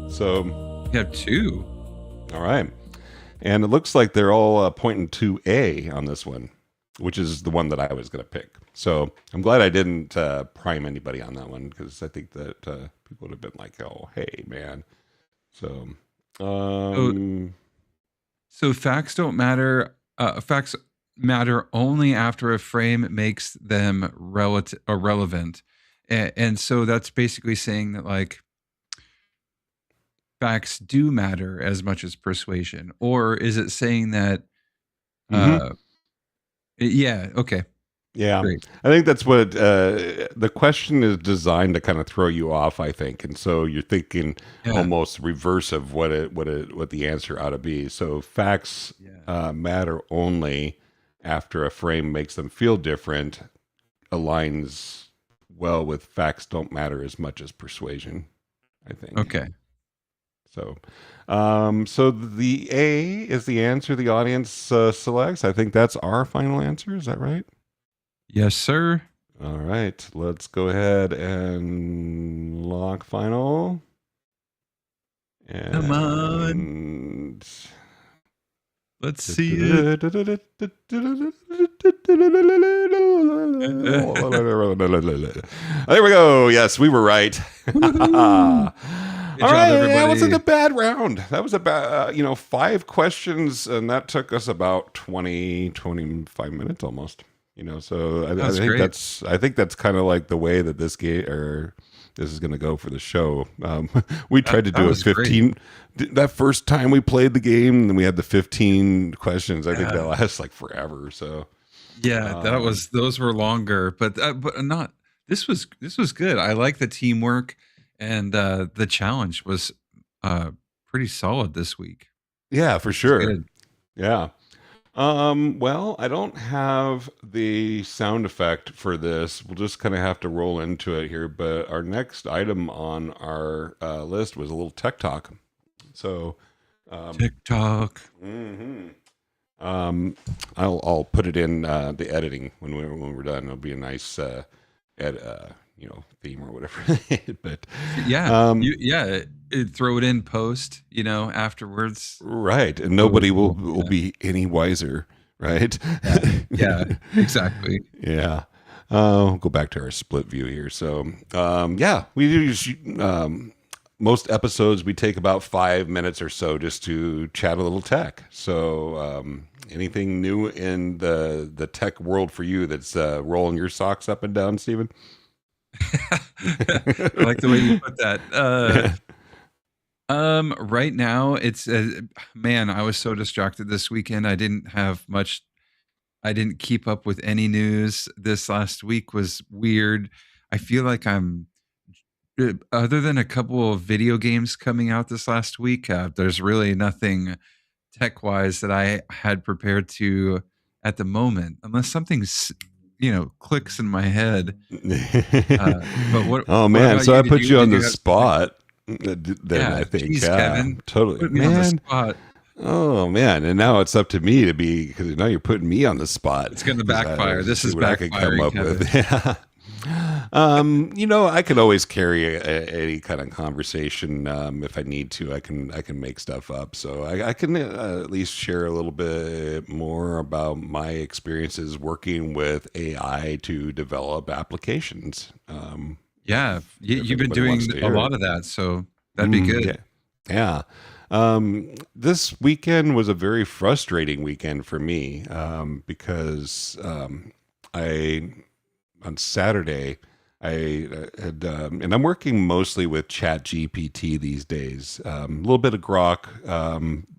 So we have two. All right, and it looks like they're all pointing to A on this one, which is the one that I was going to pick. So I'm glad I didn't prime anybody on that one because I think that people would have been like, "Oh, hey, man." So, so facts don't matter. Facts matter only after a frame makes them relevant, and so that's basically saying that like facts do matter as much as persuasion, or is it saying that? Yeah. Okay. Yeah, great. I think that's what the question is designed to kind of throw you off, I think, and so you're thinking almost reverse of what the answer ought to be. So facts matter only after a frame makes them feel different, aligns well with facts don't matter as much as persuasion, I think. Okay. So, so the A is the answer the audience selects. I think that's our final answer. Is that right? Yes, sir. All right, let's go ahead and lock final. Come on. And Let's see it. there we go. Yes, we were right. Woohoo. Good All job, right, that wasn't everybody. a bad round. That was about 5 questions, and that took us about 25 minutes almost. So I That's think great. that's kind of like the way that this game or this is going to go for the show. We tried to That do a was great. 15 that first time we played the game, and then we had the 15 questions. I think that Yeah. lasts like forever. So Yeah, those were longer, but not. This was good. I like the teamwork, and the challenge was pretty solid this week. yeah, for It's sure. good. Yeah. Well, I don't have the sound effect for this. We'll just kind of have to roll into it here. But our next item on our list was a little tech talk. So, TikTok. mhm. I'll put it in the editing when we're done. It'll be a nice theme or whatever. But Yeah, throw it in post. Afterwards. right, and That would nobody be will cool. will Yeah, be any wiser, right? yeah, yeah. Exactly. Yeah. Go back to our split view here. So, yeah, we use most episodes we take about 5 minutes or so just to chat a little tech. So, anything new in the tech world for you that's rolling your socks up and down, Stephen? I like the way you put that. Right now it's man, I was so distracted this weekend. I didn't have much. I didn't keep up with any news. This last week was weird. I feel like other than a couple of video games coming out this last week, there's really nothing tech wise that I had prepared to at the moment, unless clicks in my head. But Oh what man, about so you? I Did put you you on did the you have something? spot. Then Yeah, I think, geez, Kevin, totally, put me on the man. spot. Oh man, and now it's up to me to be because now you're putting me on the spot It's gonna 'cause I backfire. This see is what I could come backfiring, up with. Kevin. Yeah. I can always carry any kind of conversation if I need to. I can make stuff up, so I can at least share a little bit more about my experiences working with AI to develop applications. Yeah, If you've been anybody doing wants to a hear lot it. of that, so that'd be good. Yeah. Yeah. This weekend was a very frustrating weekend for me because I, on Saturday, I had, and I'm working mostly with Chat GPT these days, a little bit of Grok,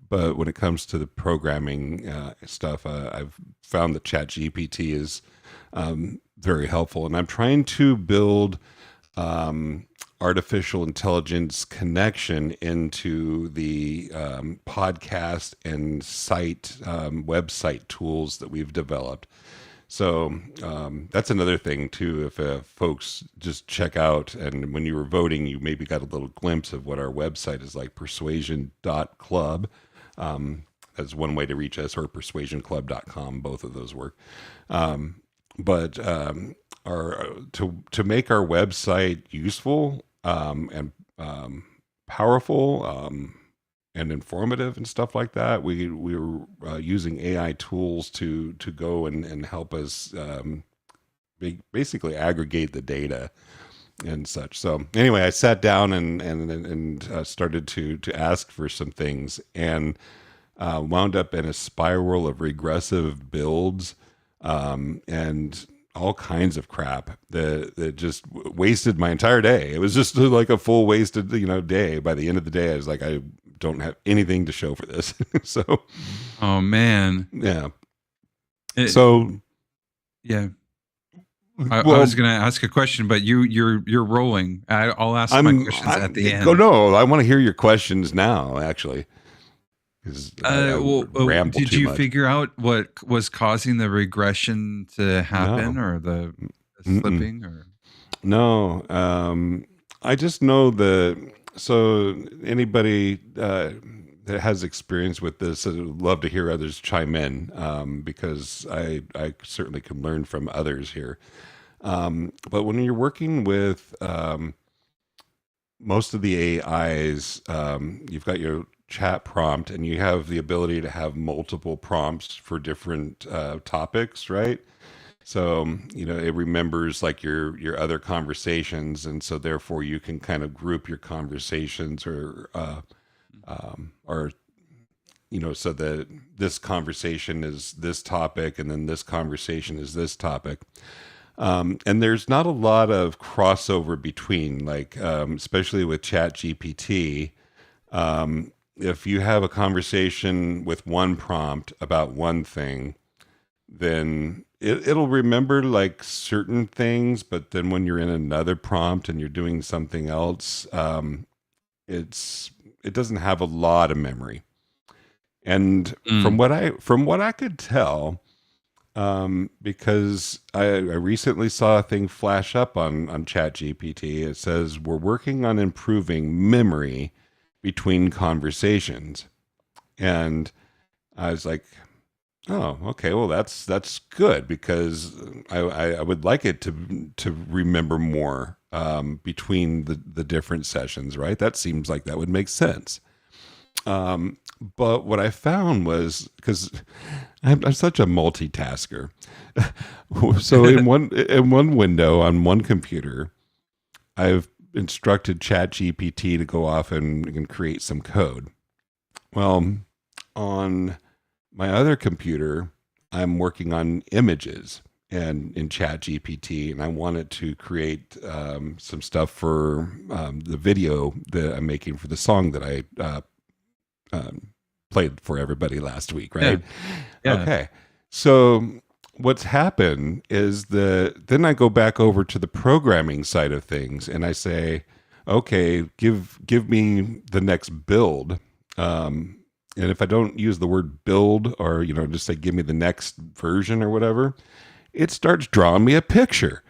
but when it comes to the programming stuff, I've found that Chat GPT is very helpful. And I'm trying to build artificial intelligence connection into the podcast and website tools that we've developed. So that's another thing too. If folks just check out, and when you were voting, you maybe got a little glimpse of what our website is like, persuasion.club. That's one way to reach us, or persuasionclub.com. Both of those work. But our to make our website useful and powerful and informative and stuff like that, we were using AI tools to go and help us basically aggregate the data and such. So anyway, I sat down and started to ask for some things, and wound up in a spiral of regressive builds and all kinds of crap that just wasted my entire day. It was just like a full wasted day. By the end of the day, I was like, I don't have anything to show for this. So Oh man. yeah. It- So yeah. I well, was gonna ask a question, but you're rolling. I'll ask my questions at the Go end. no. I want to hear your questions now, actually, because I ramble Did too you much. figure out what was causing the regression to happen, No. or the Mm-mm. slipping, or No, I just know so anybody that has experience with this, I'd love to hear others chime in, because I certainly can learn from others here. But when you're working with most of the AIs, you've got your chat prompt, and you have the ability to have multiple prompts for different topics, right? So, it remembers like your other conversations, and so therefore you can kind of group your conversations, or so that this conversation is this topic, and then this conversation is this topic. And there's not a lot of crossover between, like, especially with Chat GPT. If you have a conversation with one prompt about one thing, then it'll remember like certain things, but then when you're in another prompt and you're doing something else, it doesn't have a lot of memory. And from what I could tell, because I recently saw a thing flash up on ChatGPT. It says we're working on improving memory between conversations, and I was like, oh, okay, well that's good, because I would like it to remember more between the different sessions, right? That seems like that would make sense. But what I found was, because I'm such a multitasker, so in one window on one computer, I've instructed ChatGPT to go off and create some code. Well, on my other computer, I'm working on images and in ChatGPT, and I wanted to create some stuff for the video that I'm making for the song that I played for everybody last week, right? Yeah. Okay. So what's happened is then I go back over to the programming side of things, and I say, okay, give me the next build. And if I don't use the word build, or just say give me the next version or whatever, it starts drawing me a picture,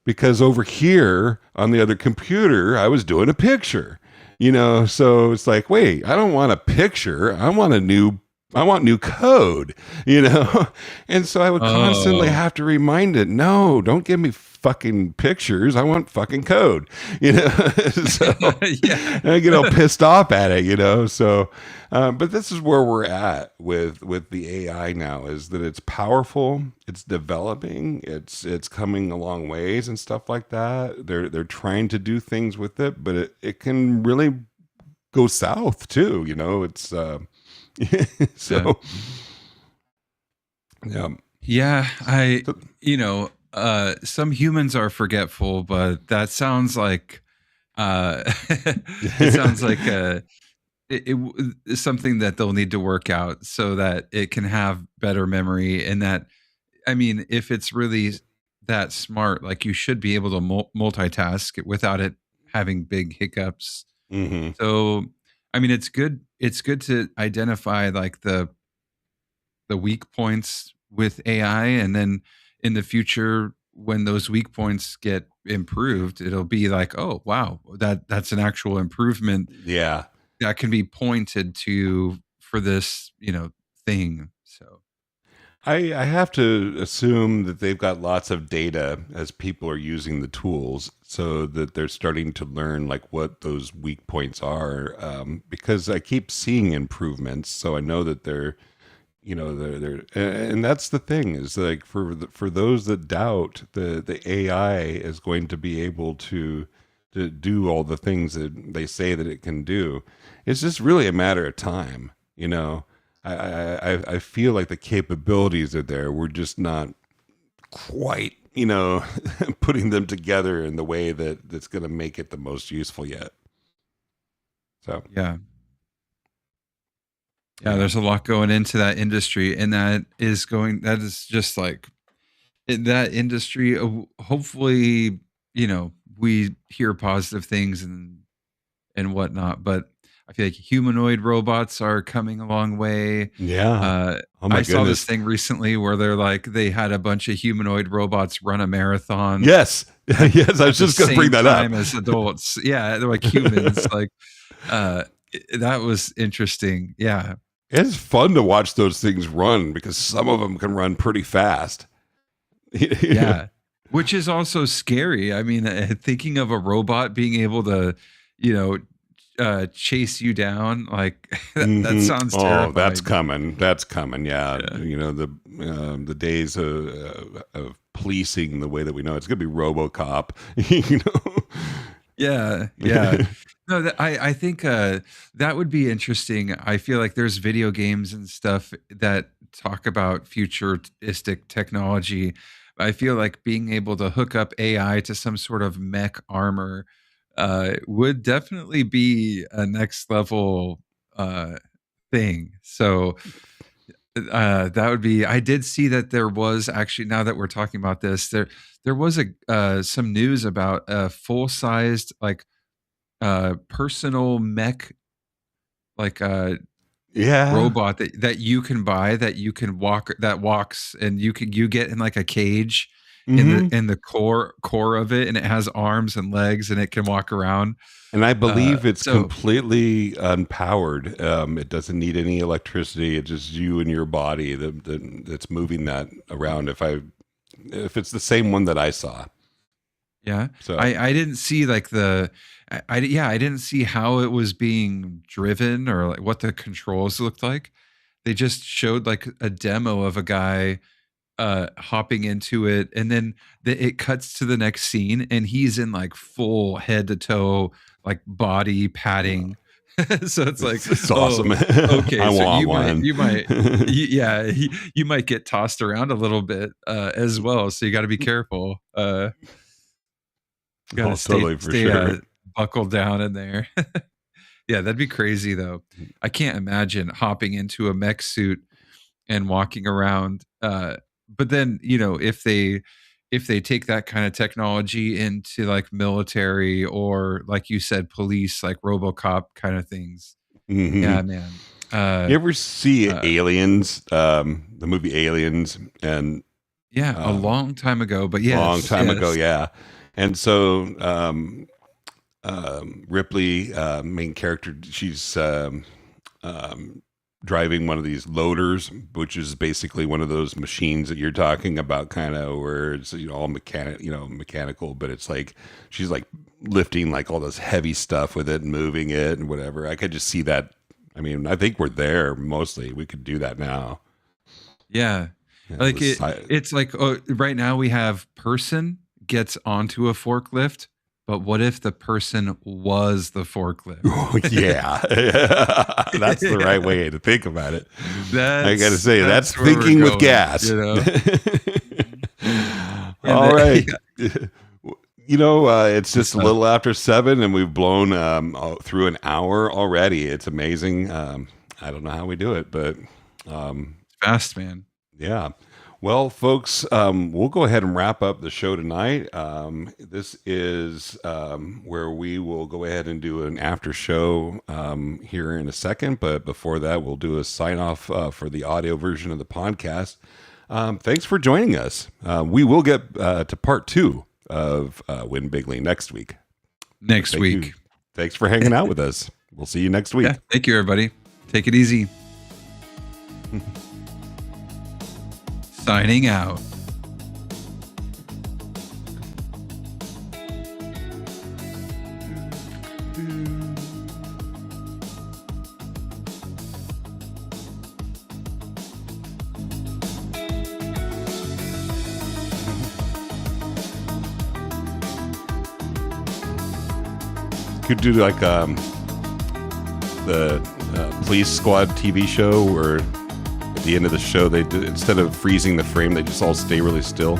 because over here on the other computer I was doing a picture. So it's like, wait, I don't want a picture. I want new code, And so I would constantly have to remind it, no, don't give me fucking pictures. I want fucking code, So Yeah. I get all pissed off at it, So, but this is where we're at with the AI now, is that it's powerful, it's developing, it's coming a long ways and stuff like that. They're trying to do things with it, but it can really go south too, It's so yeah. Some humans are forgetful, but that sounds like it sounds like it's something that they'll need to work out so that it can have better memory. And that, if it's really that smart, like, you should be able to multitask without it having big hiccups. Mm-hmm. So, it's good. It's good to identify like the weak points with AI, and then in the future, when those weak points get improved, it'll be like, oh wow, that's an actual improvement. Yeah. That can be pointed to for this, thing. So I have to assume that they've got lots of data as people are using the tools, so that they're starting to learn like what those weak points are, because I keep seeing improvements. So I know that they're and that's the thing, is like for those that doubt, the AI is going to be able to do all the things that they say that it can do. It's just really a matter of time. I feel like the capabilities are there. We're just not quite, putting them together in the way that's going to make it the most useful yet. So yeah, there's a lot going into that industry, and that is just like that industry. Hopefully, we hear positive things and whatnot, but I feel like humanoid robots are coming a long way. yeah. Oh my I saw this goodness. thing recently where they had a bunch of humanoid robots run a marathon Yes. Yes. I was at the just going to bring same that up. time as adults. Yeah, they're like humans. Like, That was interesting. Yeah. It's fun to watch those things run because some of them can run pretty fast. Yeah. Which is also scary. I mean, thinking of a robot being able to, you know, chase you down, like that Hmm. sounds Oh, that's terrifying. coming. That's coming. Yeah, Yeah. the days of policing the way that we know it's going to be RoboCop. You Yeah, yeah. know. No, I think that would be interesting. I feel like there's video games and stuff that talk about futuristic technology. I feel like being able to hook up AI to some sort of mech armor would definitely be a next level uh, thing. So that would be. I did see that there was actually, now that we're talking about this, there was a some news about a full sized like personal mech like Yeah, robot that you can buy, that you can walk, that walks, and you get in like a cage in hmm the core of it, and it has arms and legs and it can walk around. and I believe it's So completely unpowered. It doesn't need any electricity. It's just you and your body that's moving that around. If it's the same one that I saw, yeah, so I didn't see like yeah, I didn't see how it was being driven or like what the controls looked like. They just showed like a demo of a guy hopping into it, and then it cuts to the next scene and he's in like full head to toe like body padding. So it's like, it's oh, awesome. I okay, so want one. you might get tossed around a little bit as well, so you got to be careful. Got to Oh, totally for stay sure. buckled down in there. Yeah, that'd be crazy though. I can't imagine hopping into a mech suit and walking around. But then, if they take that kind of technology into like military or like you said, police, like RoboCop kind of things. Hmm. Yeah, man. You ever see Uh, Aliens? The movie Aliens, and yeah, a um, long time ago, but long yes, time ago, yes. yeah. And so Ripley, main character, she's um, driving one of these loaders, which is basically one of those machines that you're talking about, kind of where it's all mechanical, but it's like she's like lifting like all this heavy stuff with it and moving it and whatever. I could just see that. I mean, I think we're there mostly. We could do that now. Yeah. Yeah, Like it's like, oh, right now we have person gets onto a forklift, but what if the person was the forklift? oh, yeah, that's the right way to think about it. I got to say, that's That's where we're thinking with going, gas. And All the, right. It's just a so, little after 7, and we've blown through an hour already. It's amazing. I don't know how we do it, but um, fast, man. yeah. Well, folks, we'll go ahead and wrap up the show tonight. This is where we will go ahead and do an after show here in a second. But before that, we'll do a sign off for the audio version of the podcast. Thanks for joining us. We will get to part 2 of Win Bigly next week. Next Thank week. you. Thanks for hanging out with us. We'll see you next week. Yeah. Thank you, everybody. Take it easy. Signing out. Could do like the Police Squad TV show where at the end of the show they do, instead of freezing the frame, they just all stay really still.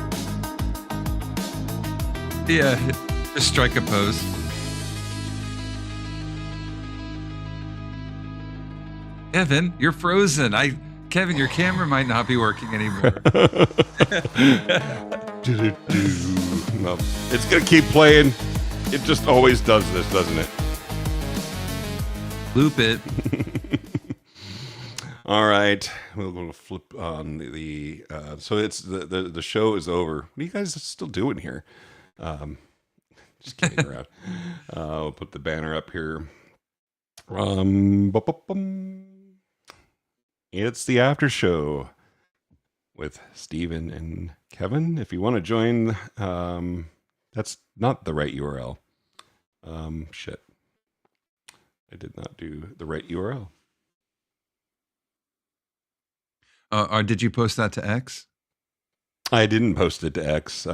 Yeah. Just strike a pose. Kevin, you're frozen. Kevin, your camera might not be working anymore. Well, it's gonna keep playing. It just always does this, doesn't it? Loop it. All right, we're going to flip on so it's the show is over. What are you guys still doing here? Just kidding around. We'll put the banner up here. Bum. It's the after show with Steven and Kevin. If you want to join, that's not the right URL. Shit. I did not do the right URL. Did you post that to X? I didn't post it to X.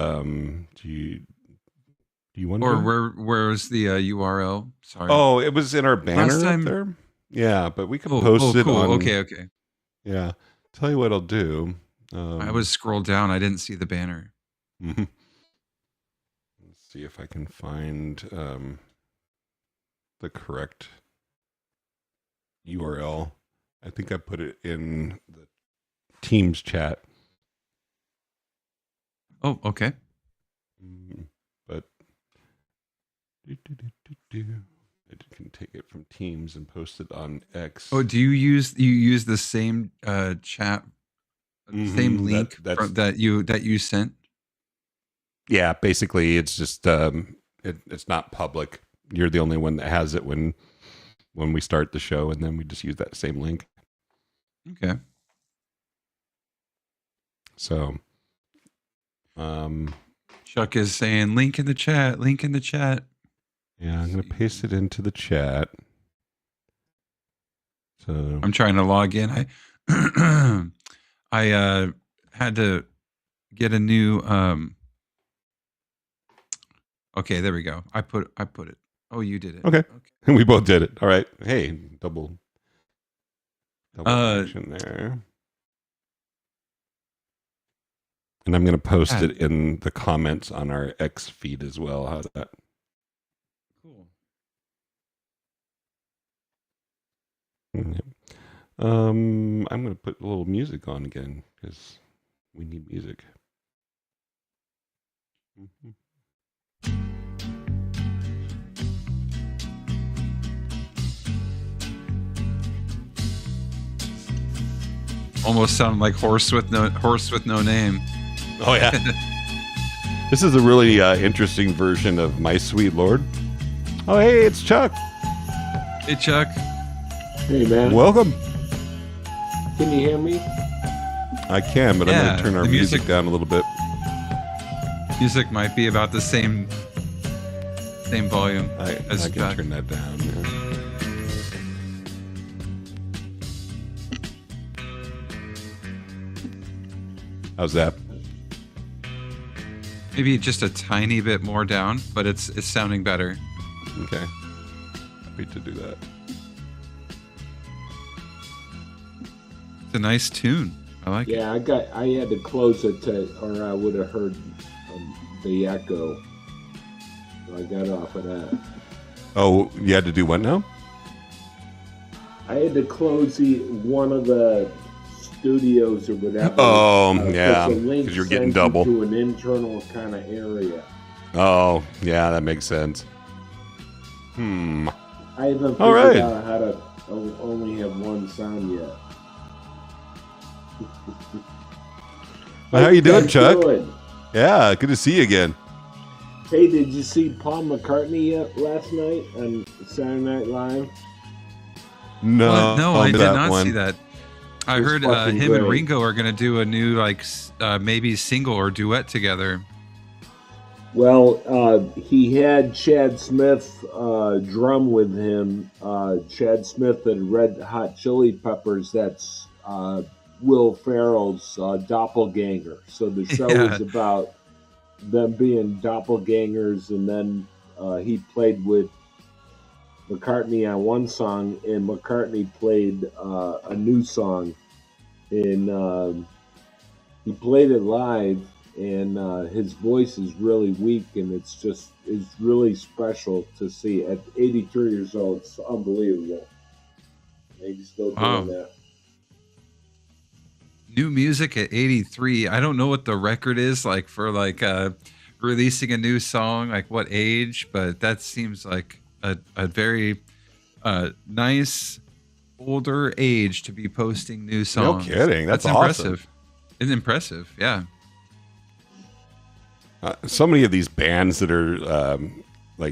Do you want or to? where's the URL? Sorry. Oh, it was in our banner up there. Yeah, but we can post it cool. on. Okay. Yeah. Tell you what I'll do. I was scrolled down. I didn't see the banner. Let's see if I can find the correct URL. I think I put it in the Teams chat. Oh, okay. But I can take it from Teams and post it on X. Oh, do you use the same chat, same link that you sent? Yeah, basically, it's just it's not public. You're the only one that has it when we start the show, and then we just use that same link. Okay. So, Chuck is saying link in the chat. Link in the chat. Yeah, I'm going to paste it into the chat. So I'm trying to log in. I had to get a new. Okay, there we go. I put it. Oh, you did it. Okay. We both did it. All right. Hey, double action there. And I'm going to post it in the comments on our X feed as well. How's that? Cool. I'm going to put a little music on again because we need music. Almost sound like horse with no name. Oh yeah. This is a really interesting version of My Sweet Lord. Oh hey, it's Chuck. Hey Chuck. Hey man. Welcome. Can you hear me? I can, but I'm going to turn our music down a little bit. Music might be about the same volume. I can turn that down. Yeah. How's that? Maybe just a tiny bit more down, but it's sounding better. Okay. Happy to do that. It's a nice tune. I like it. Yeah, I had to close it or I would have heard the echo. So I got off of that. Oh, you had to do what now? I had to close one of the studios or whatever. Oh, yeah, because you're getting double. To an internal kind of area. Oh, yeah, that makes sense. I haven't All figured right. out how to only have one sound yet. Well, how you doing, Chuck? Good. Yeah, good to see you again. Hey, did you see Paul McCartney last night on Saturday Night Live? No, no, I did not see that. I It's heard fucking him great. and Ringo are going to do a new maybe single or duet together. Well, he had Chad Smith drum with him. Chad Smith and Red Hot Chili Peppers. That's Will Ferrell's doppelganger. So the show is about them being doppelgangers, and then he played with McCartney on one song, and McCartney played a new song, and he played it live, and his voice is really weak, and it's really special to see. At 83 years old, it's unbelievable. He's still doing that. New music at 83. I don't know what the record is like for releasing a new song, like what age, but that seems like a very nice older age to be posting new songs. No kidding. That's impressive. awesome. It's impressive. Yeah. So many of these bands that are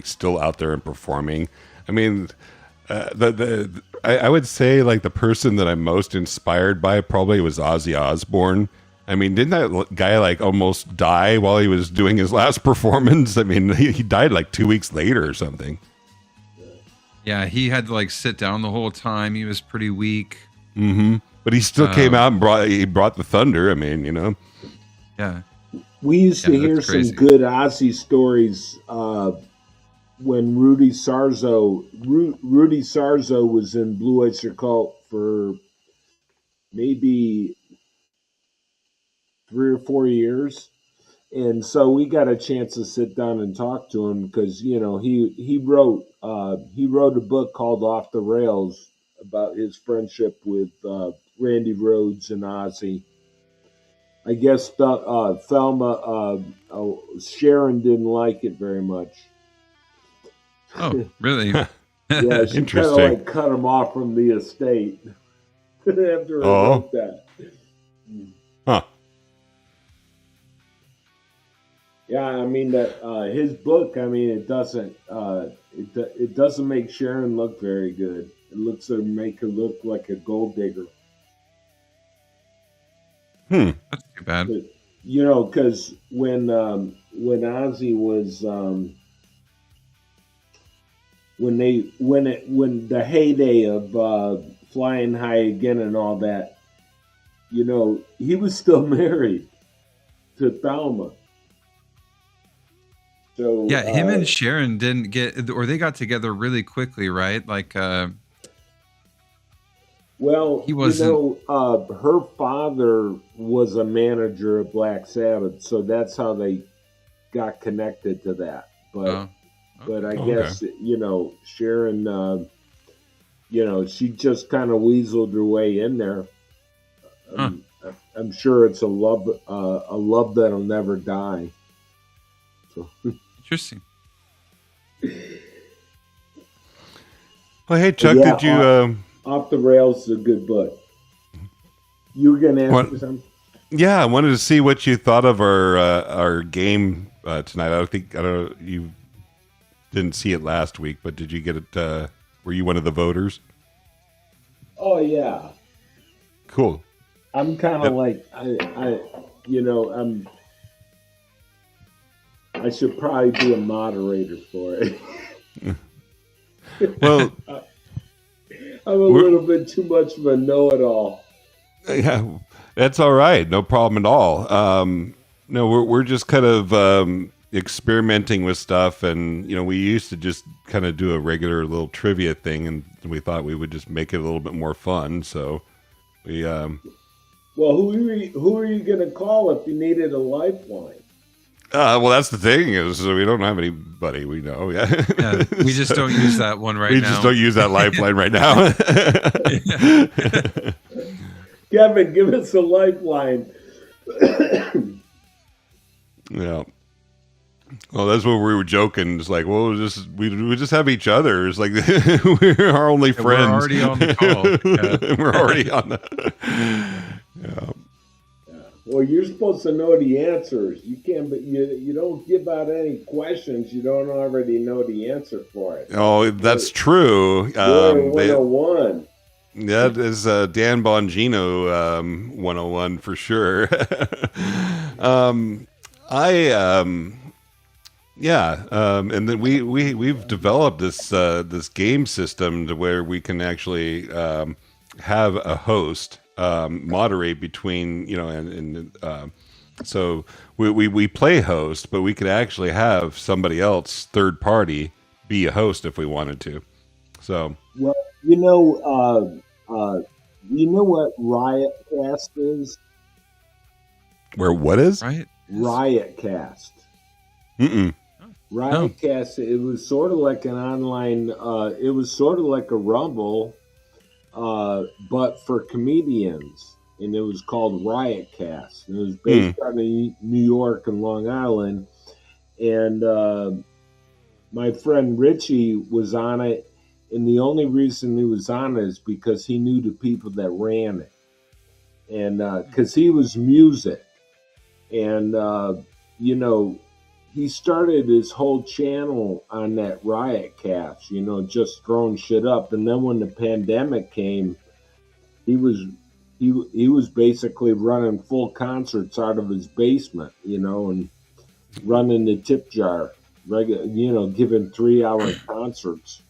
still out there and performing. I mean, I would say like the person that I'm most inspired by probably was Ozzy Osbourne. I mean, didn't that guy like almost die while he was doing his last performance? I mean, he died like 2 weeks later or something. Yeah, he had to like sit down the whole time. He was pretty weak. Mm-hmm. But he still came out and brought the thunder. I mean, you know. Yeah. We used to hear some good Ozzy stories when Rudy Sarzo was in Blue Oyster Cult for maybe 3 or 4 years. And so we got a chance to sit down and talk to him because, you know, he wrote a book called Off the Rails about his friendship with Randy Rhoads and Ozzy. I guess Thelma Sharon didn't like it very much. Oh, really? Yeah, she kind of like cut him off from the estate after I wrote that. Huh. Yeah, I mean that his book. I mean, it doesn't make Sharon look very good. It looks to make her look like a gold digger. That's too bad. But, you know, because when Ozzy was when the heyday of Flying High Again and all that, you know, he was still married to Thelma. So, yeah, him and Sharon didn't get, or they got together really quickly, right? Like, well, he wasn't. You know, her father was a manager of Black Sabbath, so that's how they got connected to that. But but I guess, you know, Sharon, you know, she just kind of weaseled her way in there. I'm sure it's a love that'll never die. So. Interesting. Well, hey Chuck, yeah, did you? Off the Rails is a good book. You were gonna ask me something? Yeah, I wanted to see what you thought of our game tonight. I don't know. You didn't see it last week, but did you get it? Were you one of the voters? Oh yeah. Cool. I'm kind of like you know, I should probably be a moderator for it. Well, I'm a little bit too much of a know-it-all. Yeah, that's all right. No problem at all. No, we're just kind of experimenting with stuff, and you know, we used to just kind of do a regular little trivia thing, and we thought we would just make it a little bit more fun. So we. Well, who are you going to call if you needed a lifeline? Well, that's the thing is we don't have anybody we know. Yeah, we just don't use that one right now. We just don't use that lifeline right now. Kevin, give us a lifeline. Yeah. Well, that's what we were joking. It's like, well, we just have each other. It's like we're our only friends. We're already on the call. Yeah. We're already on the. Yeah. Well, you're supposed to know the answers. You can't, but you don't give out any questions you don't already know the answer for it. Oh, that's true. 101. That is Dan Bongino 101 for sure. And then we've developed this game system to where we can actually have a host moderate between, you know, and so we play host, but we could actually have somebody else, third party, be a host if we wanted to. So well, you know what Riotcast is? Where what is? Riotcast. Mm-mm. Riotcast. It was sort of like an online. It was sort of like a Rumble. But for comedians, and it was called Riotcast. And it was based out of New York and Long Island, and my friend Richie was on it, and the only reason he was on it is because he knew the people that ran it, and because he was music, and you know, he started his whole channel on that Riot Cast, just throwing shit up. And then when the pandemic came, he was he was basically running full concerts out of his basement, and running the tip jar, giving 3-hour concerts.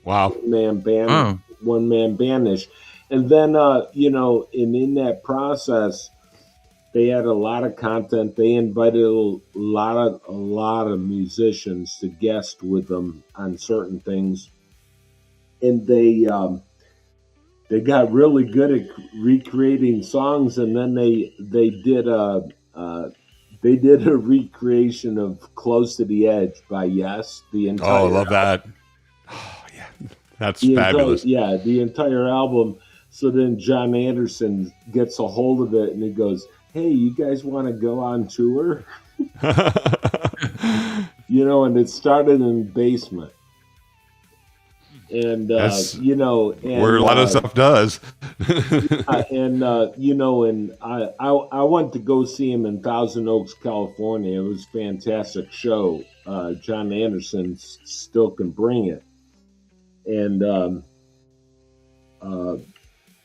Wow. One man bandish. And then in that process, they had a lot of content. They invited a lot of musicians to guest with them on certain things, and they got really good at recreating songs. And then they did a recreation of "Close to the Edge" by Yes. The entire I love that. Oh, yeah, that's fabulous. The entire album. So then John Anderson gets a hold of it and he goes, "Hey, you guys want to go on tour?" And it started in the basement. And where a lot of stuff does. And I went to go see him in Thousand Oaks, California. It was a fantastic show. John Anderson still can bring it. And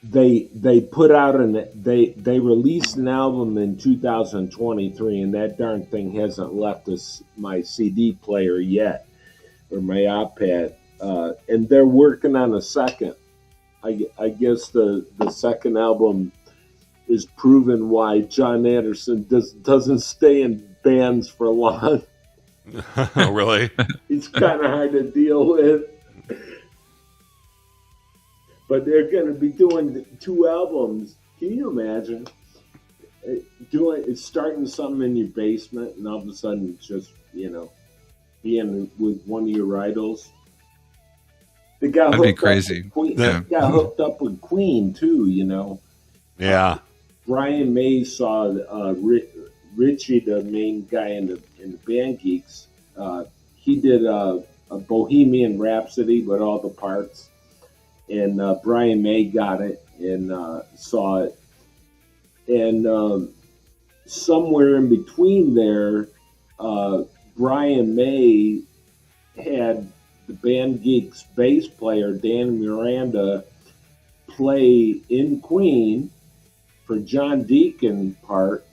they put out they released an album in 2023, and that darn thing hasn't left my CD player yet, or my iPad. And they're working on a second. I guess the second album is proven why John Anderson doesn't stay in bands for long. Oh, really? It's kind of hard to deal with. But they're going to be doing 2 albums. Can you imagine starting something in your basement and all of a sudden just being with one of your idols? The guy that'd be crazy. Got hooked up with Queen too. Yeah. Brian May saw Richie, the main guy in the Band Geeks. He did a Bohemian Rhapsody with all the parts. And Brian May got it and saw it. And somewhere in between there, Brian May had the Band Geeks bass player, Dan Miranda, play in Queen for John Deacon part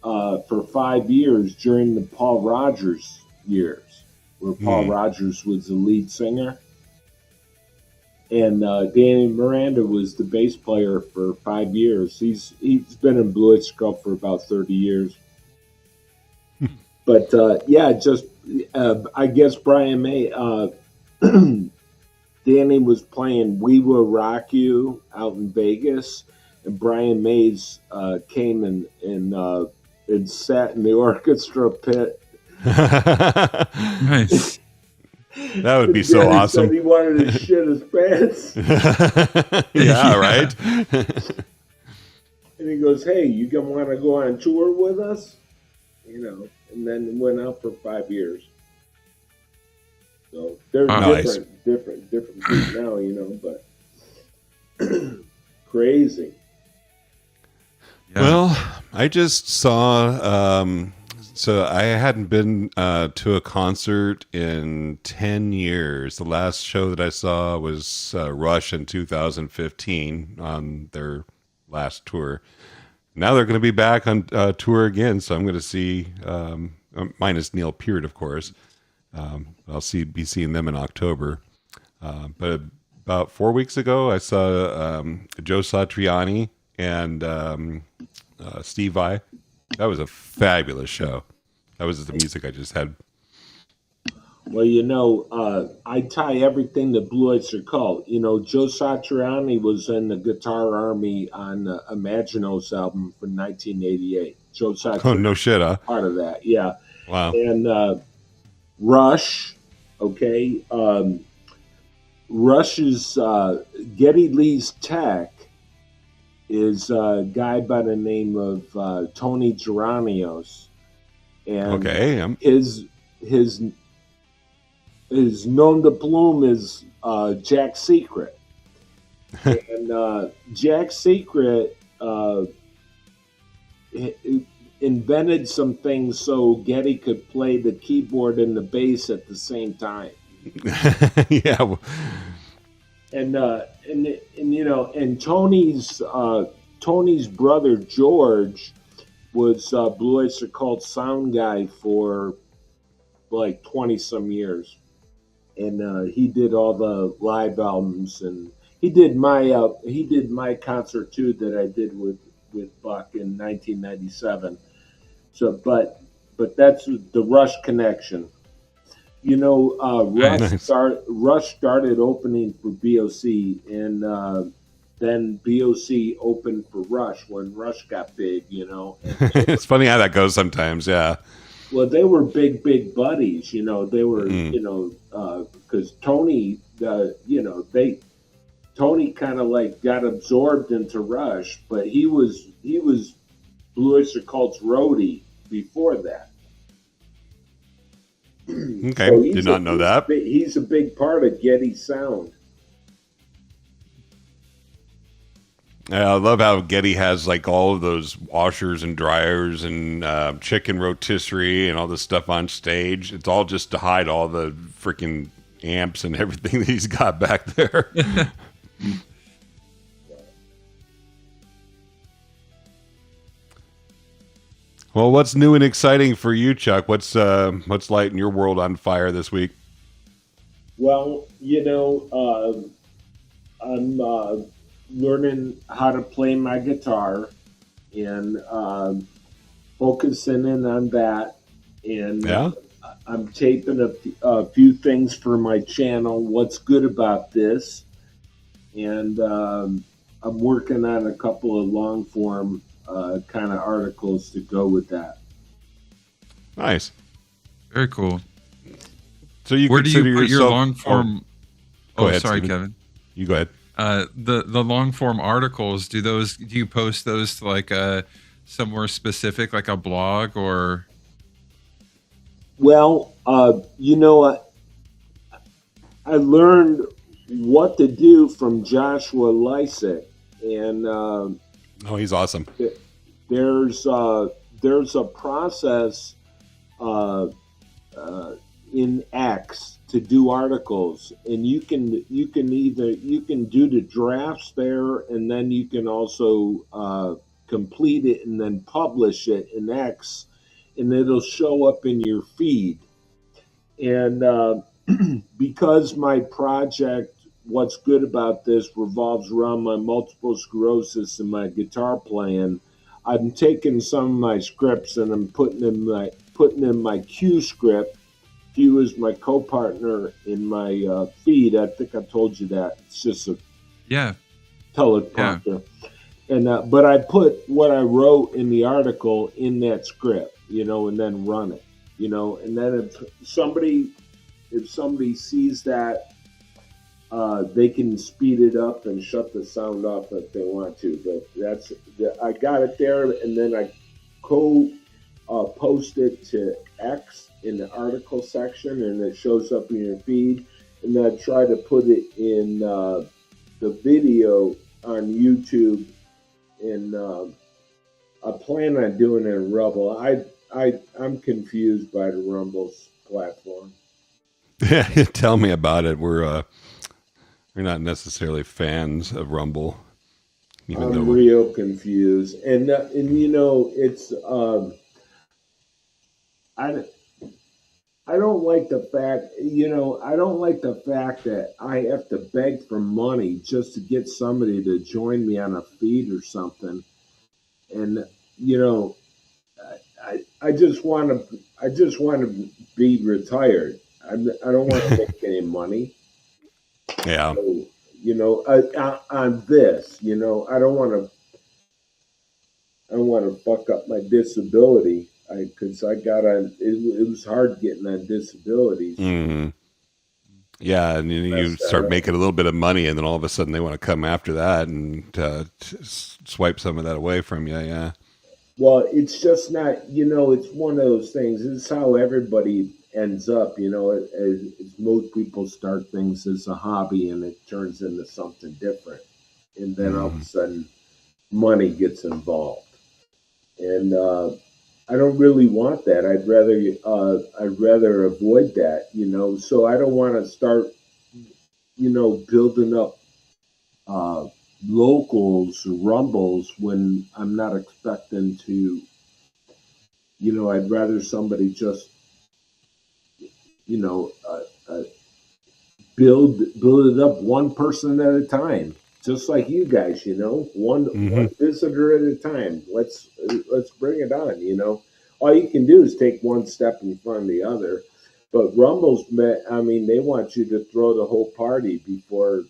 for 5 years during the Paul Rogers years, where Paul Rogers was the lead singer. And Danny Miranda was the bass player for 5 years. He's been in Blue Oyster Cult for about 30 years. But I guess Brian May, Danny was playing "We Will Rock You" out in Vegas, and Brian Mays came and sat in the orchestra pit. Nice. That would be so awesome. Said he wanted to shit his pants. Yeah, right. And he goes, "Hey, you gonna want to go on tour with us?" And then went out for 5 years. So they're different group now, but crazy. Yeah. Well, I just saw. So I hadn't been to a concert in 10 years. The last show that I saw was Rush in 2015 on their last tour. Now they're going to be back on tour again, so I'm going to see, minus Neil Peart, of course. I'll be seeing them in October. But about 4 weeks ago, I saw Joe Satriani and Steve Vai. That was a fabulous show. That was the music I just had. Well, I tie everything to Blue Oyster Cult. Joe Satriani was in the Guitar Army on the Imaginos album from 1988. Joe Satriani. Oh, no shit, huh? Part of that, yeah. Wow. And Rush, okay. Rush's Geddy Lee's tech is a guy by the name of Tony Geranios. And okay. His nom de plume is Jack Secret. And Jack Secret, invented some things so Getty could play the keyboard and the bass at the same time. Yeah. And Tony's brother George was Blue Oyster Cult sound guy for like 20 some years, and he did all the live albums, and he did my concert too that I did with Buck in 1997. So, but that's the Rush connection. Nice. Rush started opening for BOC, and then BOC opened for Rush when Rush got big. It's funny how that goes sometimes. Yeah. Well, they were big buddies. They were, because Tony, Tony kind of like got absorbed into Rush, but he was Blue Oyster Cult's roadie before that. Okay, So did not know that. He's a big part of Getty sound. I love how Getty has like all of those washers and dryers and chicken rotisserie and all this stuff on stage. It's all just to hide all the freaking amps and everything that he's got back there. Well, what's new and exciting for you, Chuck? What's lighting your world on fire this week? Well, I'm learning how to play my guitar and focusing in on that. And Yeah. I'm taping a few things for my channel. What's good about this? And I'm working on a couple of long form kind of articles to go with that. Nice. Very cool. So you Where do consider you put your yourself long form? Go ahead, sorry, Steven. Kevin. You go ahead. The long form articles, do you post those to like somewhere specific, like a blog or? Well, I learned what to do from Joshua Lysick, and Oh, he's awesome. there's a process in X to do articles, and you can do the drafts there, and then you can also complete it and then publish it in X, and it'll show up in your feed. And because my project, what's good about this, revolves around my multiple sclerosis and my guitar playing, I'm taking some of my scripts and I'm putting in my Q script. Q is my co-partner in my feed. I think I told you that. It's just a teleprompter. Yeah. And but I put what I wrote in the article in that script, and then run it, and then if somebody sees that, they can speed it up and shut the sound off if they want to. But I got it there, and then I post it to X in the article section, and it shows up in your feed. And then I try to put it in the video on YouTube, and I plan on doing it in Rumble. I'm confused by the Rumble's platform. Tell me about it. We're not necessarily fans of Rumble. I'm real confused, and it's I don't like the fact that I have to beg for money just to get somebody to join me on a feed or something, and I just want to be retired. I don't want to make any money. Yeah. So, on this, I don't want to fuck up my disability, because I got on. It was hard getting on disability. Mm-hmm. Yeah, and you start making a little bit of money, and then all of a sudden they want to come after that and swipe some of that away from you. Yeah. Well, it's just not. It's one of those things. It's how everybody ends up. As most people start things as a hobby, and it turns into something different, and then all of a sudden, money gets involved. And I don't really want that. I'd rather avoid that, you know. So I don't want to start, you know, building up uh, locals, rumbles when I'm not expecting to, you know. I'd rather somebody just, you know, build it up one person at a time, just like you guys, you know, Hmm. one visitor at a time. Let's bring it on, you know. All you can do is take one step in front of the other. But Rumbles, I mean, they want you to throw the whole party before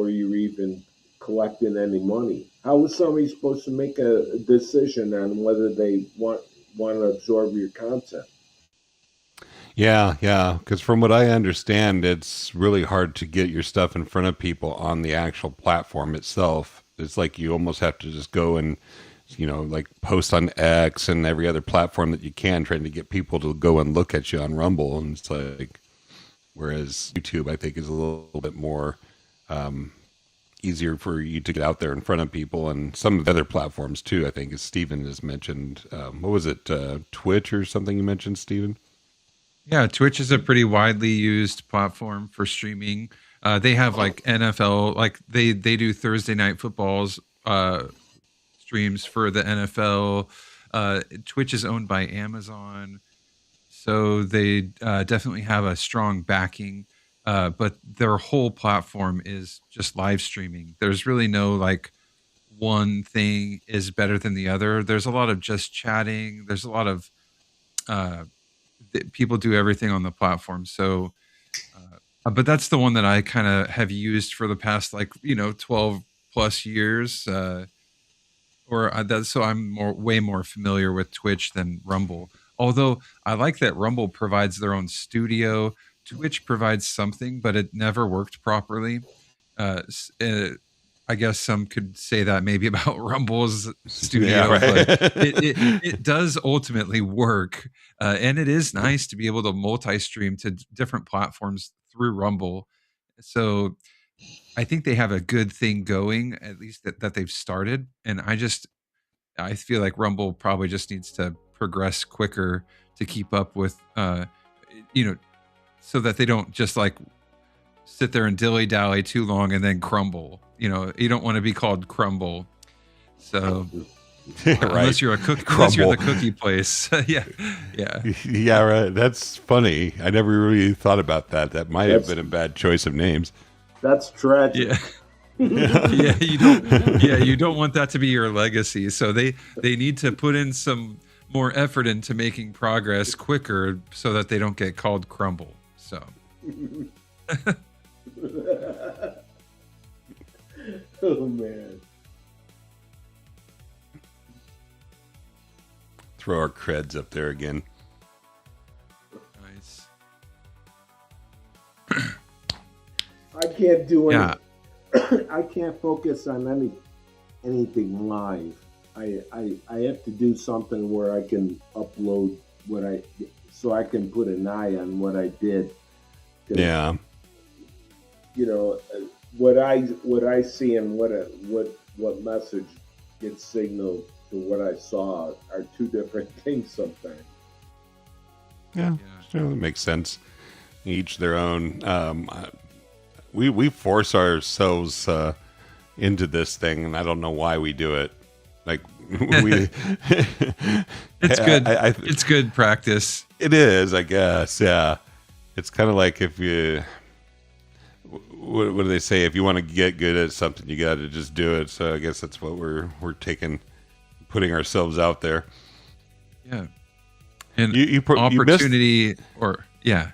you're even collecting any money. How is somebody supposed to make a decision on whether they want to absorb your content? Yeah, yeah. Because from what I understand, it's really hard to get your stuff in front of people on the actual platform itself. It's like you almost have to just go and, like post on X and every other platform that you can, trying to get people to go and look at you on Rumble. And it's like, whereas YouTube, I think, is a little bit more easier for you to get out there in front of people, and some of the other platforms too. I think, as Steven has mentioned, what was it, Twitch or something you mentioned, Steven? Yeah, Twitch is a pretty widely used platform for streaming. They have like NFL, like they do Thursday night footballs streams for the NFL. Twitch is owned by Amazon, so they definitely have a strong backing. But their whole platform is just live streaming. There's really no like one thing is better than the other. There's a lot of just chatting. There's a lot of uh, people do everything on the platform. So, but that's the one that I kind of have used for the past, like, 12 plus years. That's so I'm way more familiar with Twitch than Rumble. Although I like that Rumble provides their own studio. Twitch provides something, but it never worked properly. Uh, s- uh, I guess some could say that maybe about Rumble's Yeah, studio, but right. it does ultimately work, and it is nice to be able to multi-stream to different platforms through Rumble. So I think they have a good thing going, at least that they've started, and I feel like Rumble probably just needs to progress quicker to keep up with, you know, so that they don't just like sit there and dilly dally too long and then crumble. You don't want to be called crumble. So Right. unless you're Crumble. the cookie place, yeah, yeah, Yeah, right. That's funny. I never really thought about that. That might have That's been a bad choice of names. that's tragic. yeah, Yeah. yeah. You don't want that to be your legacy. So they need to put in some more effort into making progress quicker so that they don't get called crumble. So Oh man. Throw our creds up there again. nice. I can't do any. Yeah, I can't focus on anything live. I have to do something where I can upload what I so I can put an eye on what I did. 'Cause, Yeah. you know, what I see and what message gets signaled to what I saw are two different things sometimes. Yeah. yeah. Sure, that makes sense. Each their own. We force ourselves into this thing, and I don't know why we do it. Like we, It's good. I It's good practice. it is, I guess. Yeah, it's kind of like if you, what do they say? If you want to get good at something, you got to just do it. So I guess that's what we're taking, putting ourselves out there. Yeah. And You missed. opportunity or yeah.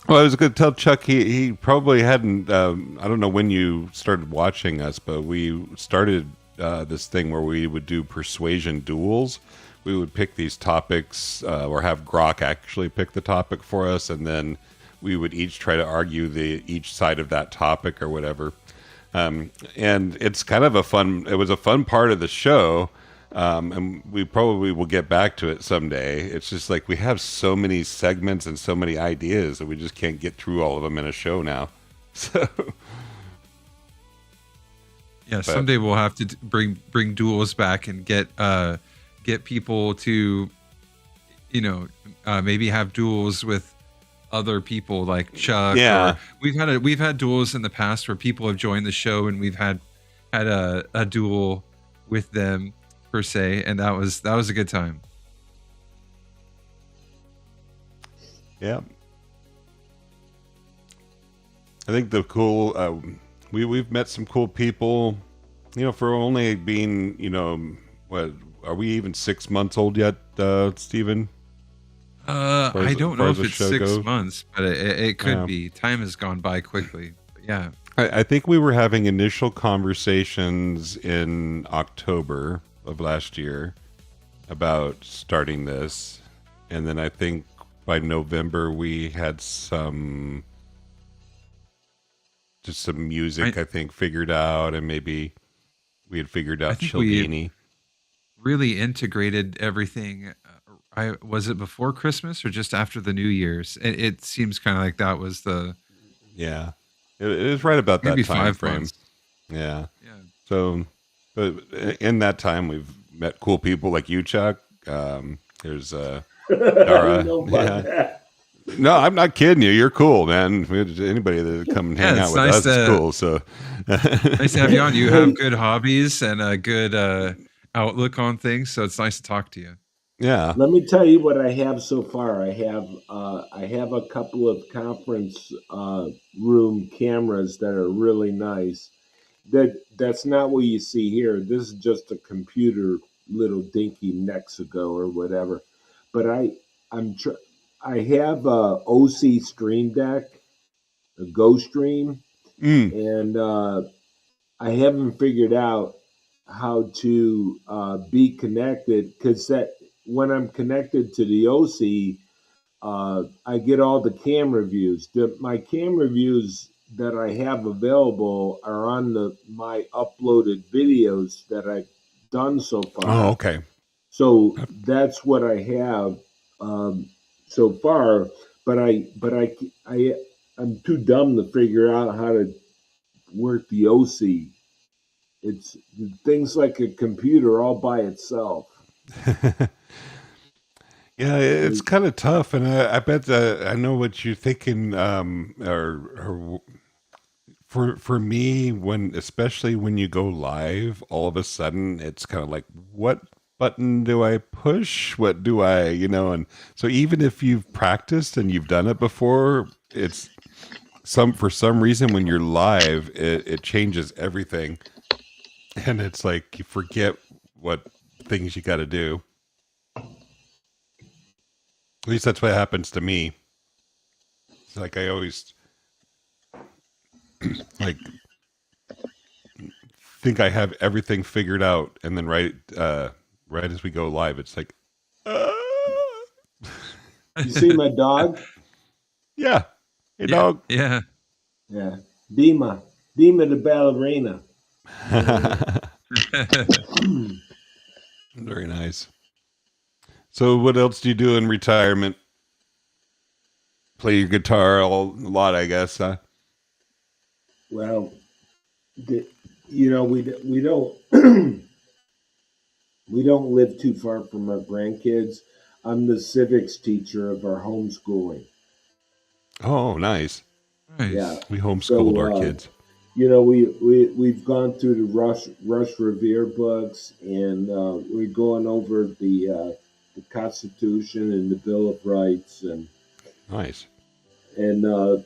Well, I was going to tell Chuck he probably hadn't. I don't know when you started watching us, but we started this thing where we would do persuasion duels. We would pick these topics, or have Grok actually pick the topic for us, and then we would each try to argue each side of that topic or whatever. And it's kind of a fun. It was a fun part of the show. And we probably will get back to it someday. It's just like we have so many segments and so many ideas that we just can't get through all of them in a show now. So, Yeah, but someday we'll have to bring duels back and get get people to, maybe have duels with other people like Chuck. Yeah. Or we've had duels in the past where people have joined the show and we've had a duel with them per se, and that was a good time. Yeah. I think the cool, we've met some cool people, for only being, what, are we even 6 months old yet, Steven? I don't know if it's 6 goes? months, but it could be. Time has gone by quickly. But yeah. I think we were having initial conversations in October of last year about starting this. And then I think by November we had some music, I think, figured out, and maybe we had figured out Childini. Really integrated everything. Was it before Christmas or just after the New Year's? It seems kind of like that was the... Yeah. It is right about that maybe time 5 frame. months. Yeah. Yeah. So, but in that time, we've met cool people like you, Chuck. There's Dara. That. No, I'm not kidding you. You're cool, man. Anybody that come and hang out with us is cool. So nice to have you on. You have good hobbies and a good outlook on things, so it's nice to talk to you. Yeah. Let me tell you what I have so far. I have a couple of conference room cameras that are really nice. That's not what you see here. This is just a computer, little dinky Nexago or whatever. But I have a OC Stream Deck, a Go Stream, and I haven't figured out how to be connected, because that when I'm connected to the OC, I get all the camera views. My camera views that I have available are on my uploaded videos that I've done so far. Oh, okay. So that's what I have so far. But I'm too dumb to figure out how to work the OC. It's things like a computer all by itself. Yeah, it's kind of tough, and I bet I know what you're thinking. Or for me, especially when you go live, all of a sudden it's kind of like, what button do I push? What do I, And so even if you've practiced and you've done it before, it's for some reason when you're live, it changes everything, and it's like you forget what things you got to do. At least that's what happens to me. It's like I always like think I have everything figured out, and then right as we go live, it's like, You see my dog? Yeah, hey dog. Yeah. Dima the ballerina. Very nice. So what else do you do in retirement? Play your guitar a lot, I guess, huh? Well, we don't we don't live too far from our grandkids. I'm the civics teacher of our homeschooling. Oh, nice. Yeah, we homeschooled our kids. We've gone through the Rush Revere books, and we're going over the Constitution and the Bill of Rights, and nice. And the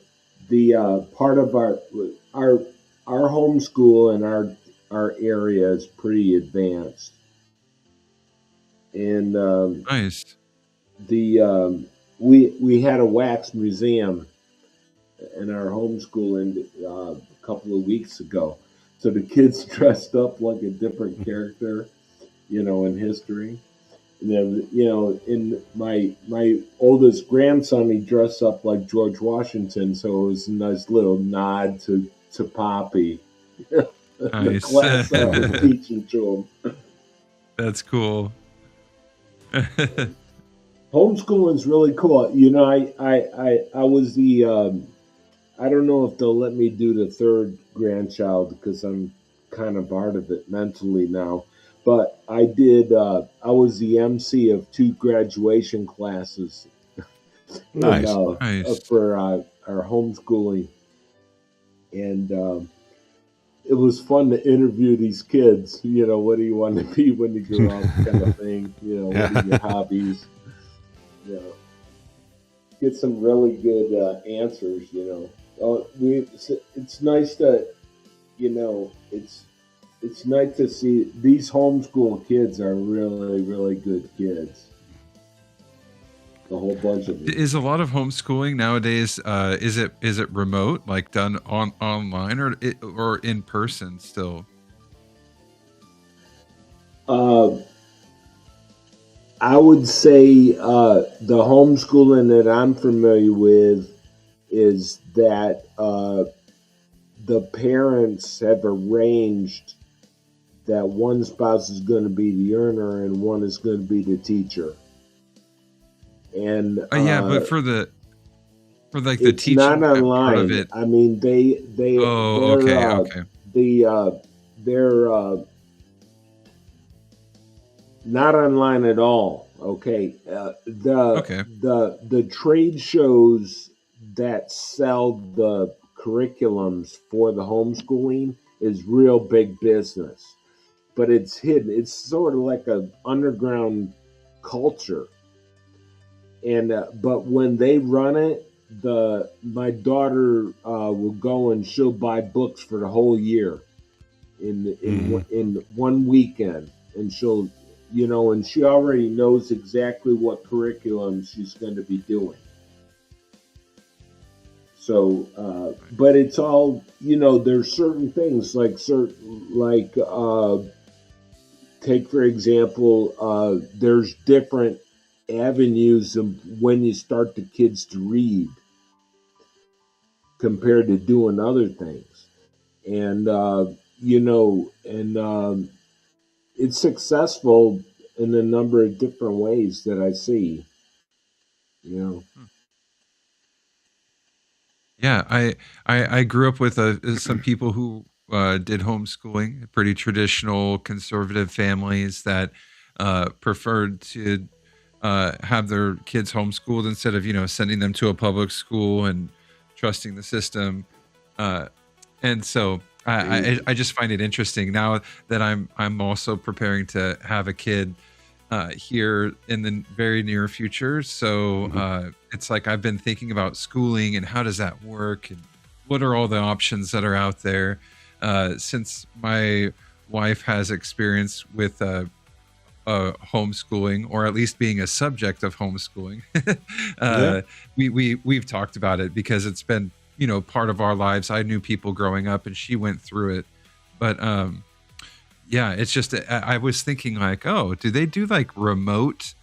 part of our homeschool and our area is pretty advanced, and nice. We had a wax museum in our homeschooling a couple of weeks ago, so the kids dressed up like a different character, in history. And then, in my oldest grandson, he dressed up like George Washington, so it was a nice little nod to Poppy, the class I was teaching to him. That's cool. Homeschooling's really cool. I was the I don't know if they'll let me do the third grandchild because I'm kind of out of it mentally now. But I did. I was the MC of 2 graduation classes in, Nice. Nice. for our homeschooling, and it was fun to interview these kids. What do you want to be when you grow up, kind of thing. What are your hobbies? You know, get some really good answers. It's nice to, it's nice to see these homeschool kids are really, really good kids. A whole bunch of them. Is a lot of homeschooling nowadays? Is it remote, like done online, or in person still? I would say the homeschooling that I'm familiar with is that the parents have arranged that one spouse is going to be the earner and one is going to be the teacher. And Yeah, but for like the it's teaching not part online. of it. I mean, Oh, okay. they're not online at all. Okay, Okay. the trade shows that sell the curriculums for the homeschooling is real big business, but it's hidden. It's sort of like a underground culture. And but when they run it, my daughter will go and she'll buy books for the whole year in one weekend, and she'll and she already knows exactly what curriculum she's going to be doing. So, but it's all there's certain things like take for example, there's different avenues of when you start the kids to read compared to doing other things, and it's successful in a number of different ways that I see. Yeah, I grew up with some people who did homeschooling, pretty traditional conservative families that preferred to have their kids homeschooled instead of sending them to a public school and trusting the system. And so I just find it interesting now that I'm also preparing to have a kid here in the very near future. So it's like I've been thinking about schooling and how does that work and what are all the options that are out there. Since my wife has experience with homeschooling, or at least being a subject of homeschooling, we've talked about it because it's been part of our lives. I knew people growing up, and she went through it, but yeah, it's just I was thinking like, oh, do they do like remote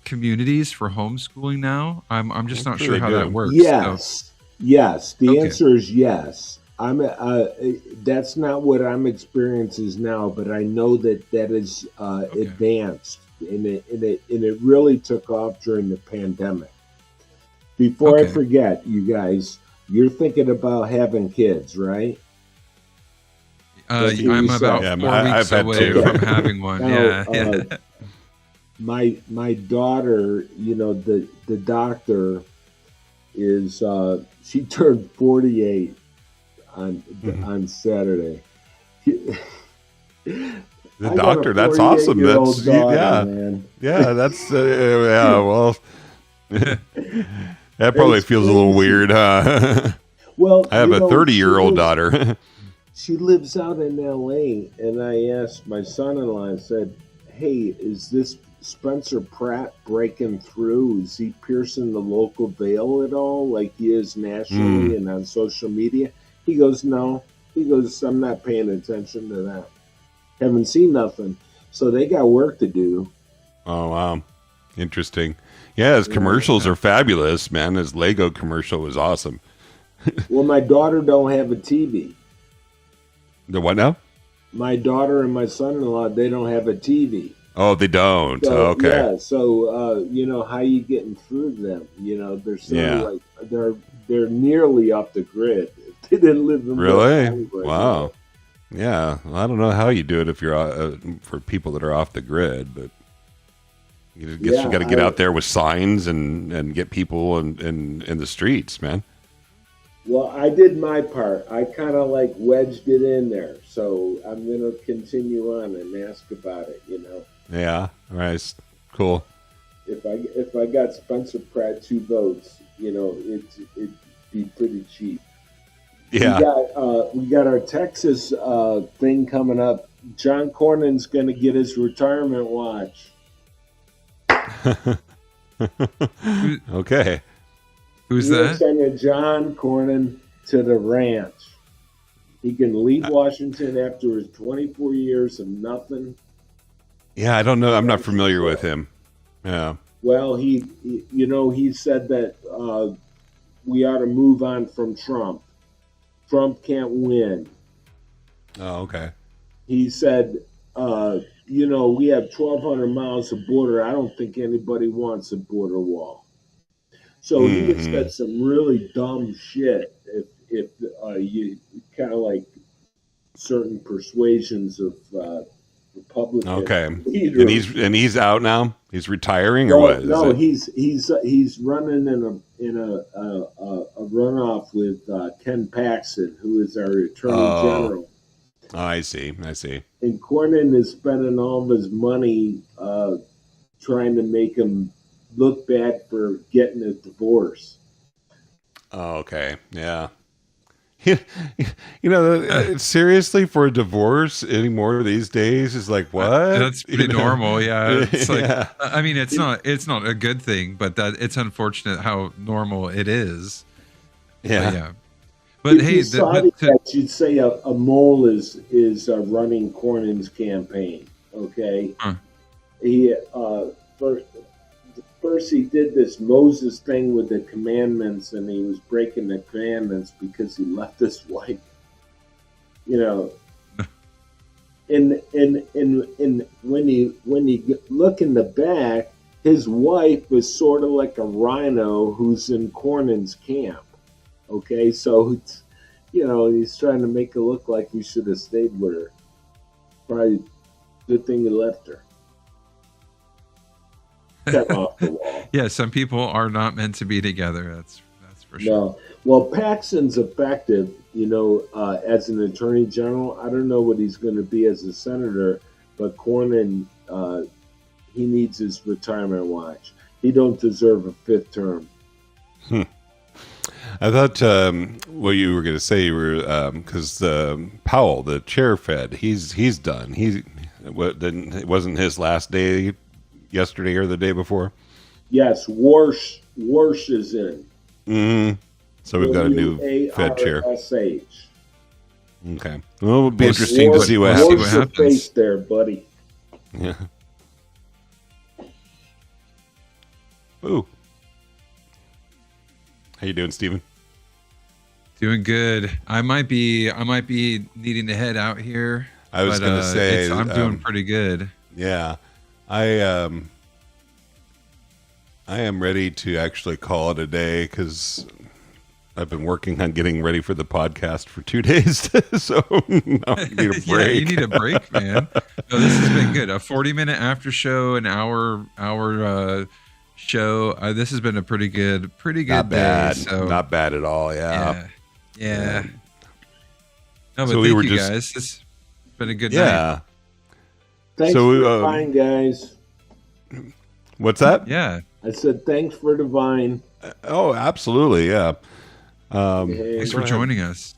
communities for homeschooling now? I'm just not sure how that works. Yes, yes. The Okay. answer is yes. That's not what I'm experiencing now, but I know that is advanced, and it really took off during the pandemic. Before I Okay. forget, you guys, you're thinking about having kids, right? That's what I'm you about said. Yeah, 4 I've weeks had away two. from having one. Now, Yeah. my daughter, the doctor is she turned 48 on Saturday. The I got a doctor, that's awesome. 48-year-old That's daughter, yeah, man. yeah. That's yeah. Well, that probably It's feels a little crazy. weird, huh? Well, I have a 30-year-old she daughter. she lives out in LA, and I asked my son-in-law, I said, hey, is this Spencer Pratt breaking through? Is he piercing the local veil at all like he is nationally and on social media? He goes, no. He goes, I'm not paying attention to that. Haven't seen nothing. So they got work to do. Oh wow, interesting. Yeah, his commercials are fabulous, man. His Lego commercial was awesome. Well, my daughter don't have a TV. The what now? My daughter and my son-in-law, they don't have a TV. Oh, they don't. So, Okay. yeah, so how you getting through them? They're sort of like they're nearly off the grid. They didn't live in Really? Hollywood, Wow. Yeah, well, I don't know how you do it if you're for people that are off the grid, but I guess you got to get out there with signs and get people in the streets, man. Well, I did my part. I kind of like wedged it in there, so I'm going to continue on and ask about it. Yeah, all right, cool. If I got Spencer Pratt 2 votes, it'd be pretty cheap. Yeah, we got our Texas thing coming up. John Cornyn's going to get his retirement watch. Okay. Who's that? Sending John Cornyn to the ranch. He can leave Washington after his 24 years of nothing. Yeah, I don't know. I'm not familiar with him. Yeah. Well, he said that we ought to move on from Trump. Trump can't win. Oh, okay. He said, we have 1,200 miles of border. I don't think anybody wants a border wall. So he has said some really dumb shit if you kind of like certain persuasions of Republican leaders. And he's out now. He's retiring, or what? No, he's running in a runoff with Ken Paxton, who is our Attorney General. Oh, I see. And Cornyn is spending all of his money trying to make him look bad for getting a divorce. Oh, okay. Yeah. Seriously, for a divorce anymore these days is like, what? That's pretty normal. Yeah. It's like, I mean, it's not a good thing, but it's unfortunate how normal it is. Yeah. But if you saw that, you'd say a mole is running Cornyn's campaign. Okay. Huh. He first he did this Moses thing with the commandments, and he was breaking the commandments because he left his wife. And when you look in the back, his wife is sort of like a rhino who's in Cornyn's camp. Okay, so it's, he's trying to make it look like he should have stayed with her. Probably good thing he left her. Cut off the wall. Yeah, some people are not meant to be together. That's for sure. No. Well, Paxton's effective, as an attorney general. I don't know what he's going to be as a senator, but Cornyn, he needs his retirement watch. He don't deserve a fifth term. I thought what you were going to say, you were because Powell, the chair fed, he's done. It wasn't his last day yesterday or the day before. Yes, Warsh is in. Mm-hmm. So we've got a new Fed chair. Okay. Well, it'll be interesting to see what happens. Face there, buddy. Yeah. Ooh. How you doing, Steven? Doing good. I might be needing to head out here. I was going to say I'm doing pretty good. Yeah. I am ready to actually call it a day because I've been working on getting ready for the podcast for 2 days. So I need a break. Yeah, you need a break, man. No, this has been good. A 40-minute after show, an hour show. This has been a pretty good Not bad. day. So. Not bad at all. Yeah. No, but so thank you guys. It's been a good night. Yeah. Thanks for the vine, guys. What's that? Yeah. I said thanks for the vine. Oh, absolutely. Yeah. Thanks for joining us.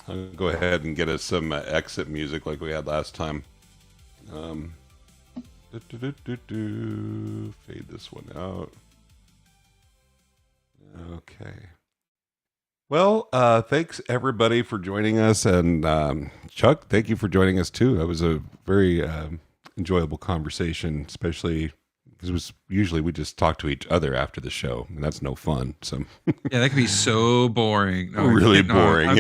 I'll go ahead and get us some exit music like we had last time. Fade this one out. Okay. Well, thanks everybody for joining us, and Chuck, thank you for joining us too. That was a very enjoyable conversation, especially because usually we just talk to each other after the show, and that's no fun. So yeah, that can be so boring. No, really boring.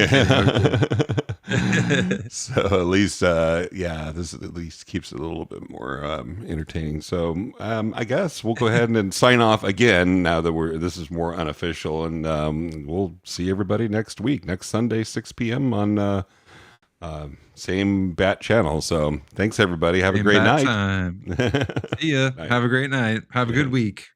So at least, this at least keeps it a little bit more entertaining. So I guess we'll go ahead and sign off again now that this is more unofficial, and we'll see everybody next week, next Sunday, 6 p.m. on Same bat channel. So thanks everybody. Have a Same great bat night. time. See ya. Night. Have a great night. Have a good week.